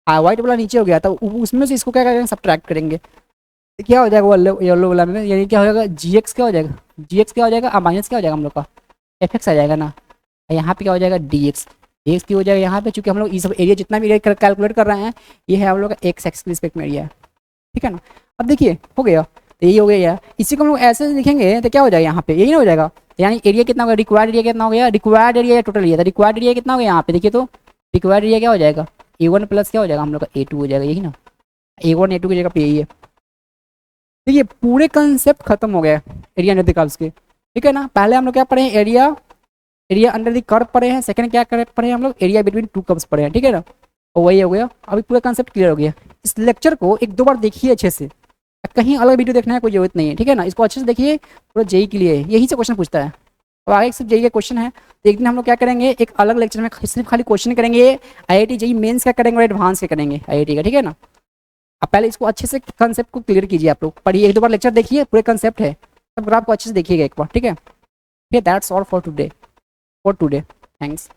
व्हाइट वाला नीचे हो गया, तब उसमें से इसको क्या करेंगे सब्ट्रैक्ट करेंगे, तो क्या हो जाएगा वो येलो वाला में, यानी क्या हो जाएगा जी एक्स क्या हो जाएगा, जी एक्स क्या हो जाएगा, माइनस क्या हो जाएगा हम लोग का एफ एक्स आ जाएगा ना, यहाँ पे क्या हो जाएगा डी एक्स, डी एक्स की हो जाएगा यहाँ पे, चूंकि हम लोग ये सब एरिया जितना भी एरिया कैलकुलेट कर रहे हैं ये है हम लोग का एक्स एक्स के रिस्पेक्ट में एरिया है। ठीक है ना, अब देखिए हो गया, तो यही हो गया यार, इसी को हम लोग ऐसे लिखेंगे तो क्या हो जाएगा यहाँ पे, यही ना हो जाएगा, यानी एरिया कितना होगा, रिक्वायर्ड एरिया कितना हो गया, required area total area, required area कितना हो गया यहाँ पे, देखिए तो रिक्वायर्ड एरिया क्या हो जाएगा A1 प्लस क्या हो जाएगा हम लोग का A2 हो जाएगा, यही ना, A1 A2 की जगह पे यही है। देखिए पूरे कंसेप्ट खत्म हो गया एरिया अंडर द कर्व्स के। ठीक है ना, पहले हम लोग क्या पढ़े हैं, area, area under the curve पढ़े हैं, सेकंड क्या पढ़े हैं हम लोग, एरिया बिटवीन टू कर्व्स पढ़े हैं। ठीक है ना, और वही हो गया, अभी पूरा कंसेप्ट क्लियर हो गया। इस लेक्चर को एक दो बार देखिए अच्छे से, कहीं अलग वीडियो देखने की कोई जरूरत नहीं है। ठीक है ना, इसको अच्छे से देखिए, पूरा जेई के लिए यही से क्वेश्चन पूछता है, अब आगे सिर्फ जेई का क्वेश्चन है, तो एक दिन हम लोग क्या करेंगे, एक अलग लेक्चर में सिर्फ खाली क्वेश्चन करेंगे, IIT जेई मेंस का करेंगे और एडवांस का करेंगे IIT का। ठीक है ना, अब पहले इसको अच्छे से कंसेप्ट को क्लियर कीजिए, आप लोग पढ़िए, एक दो बार लेक्चर देखिए, पूरे कंसेप्ट है, सब ग्राफ को अच्छे से देखिएगा एक बार। ठीक है, that's all for today, thanks.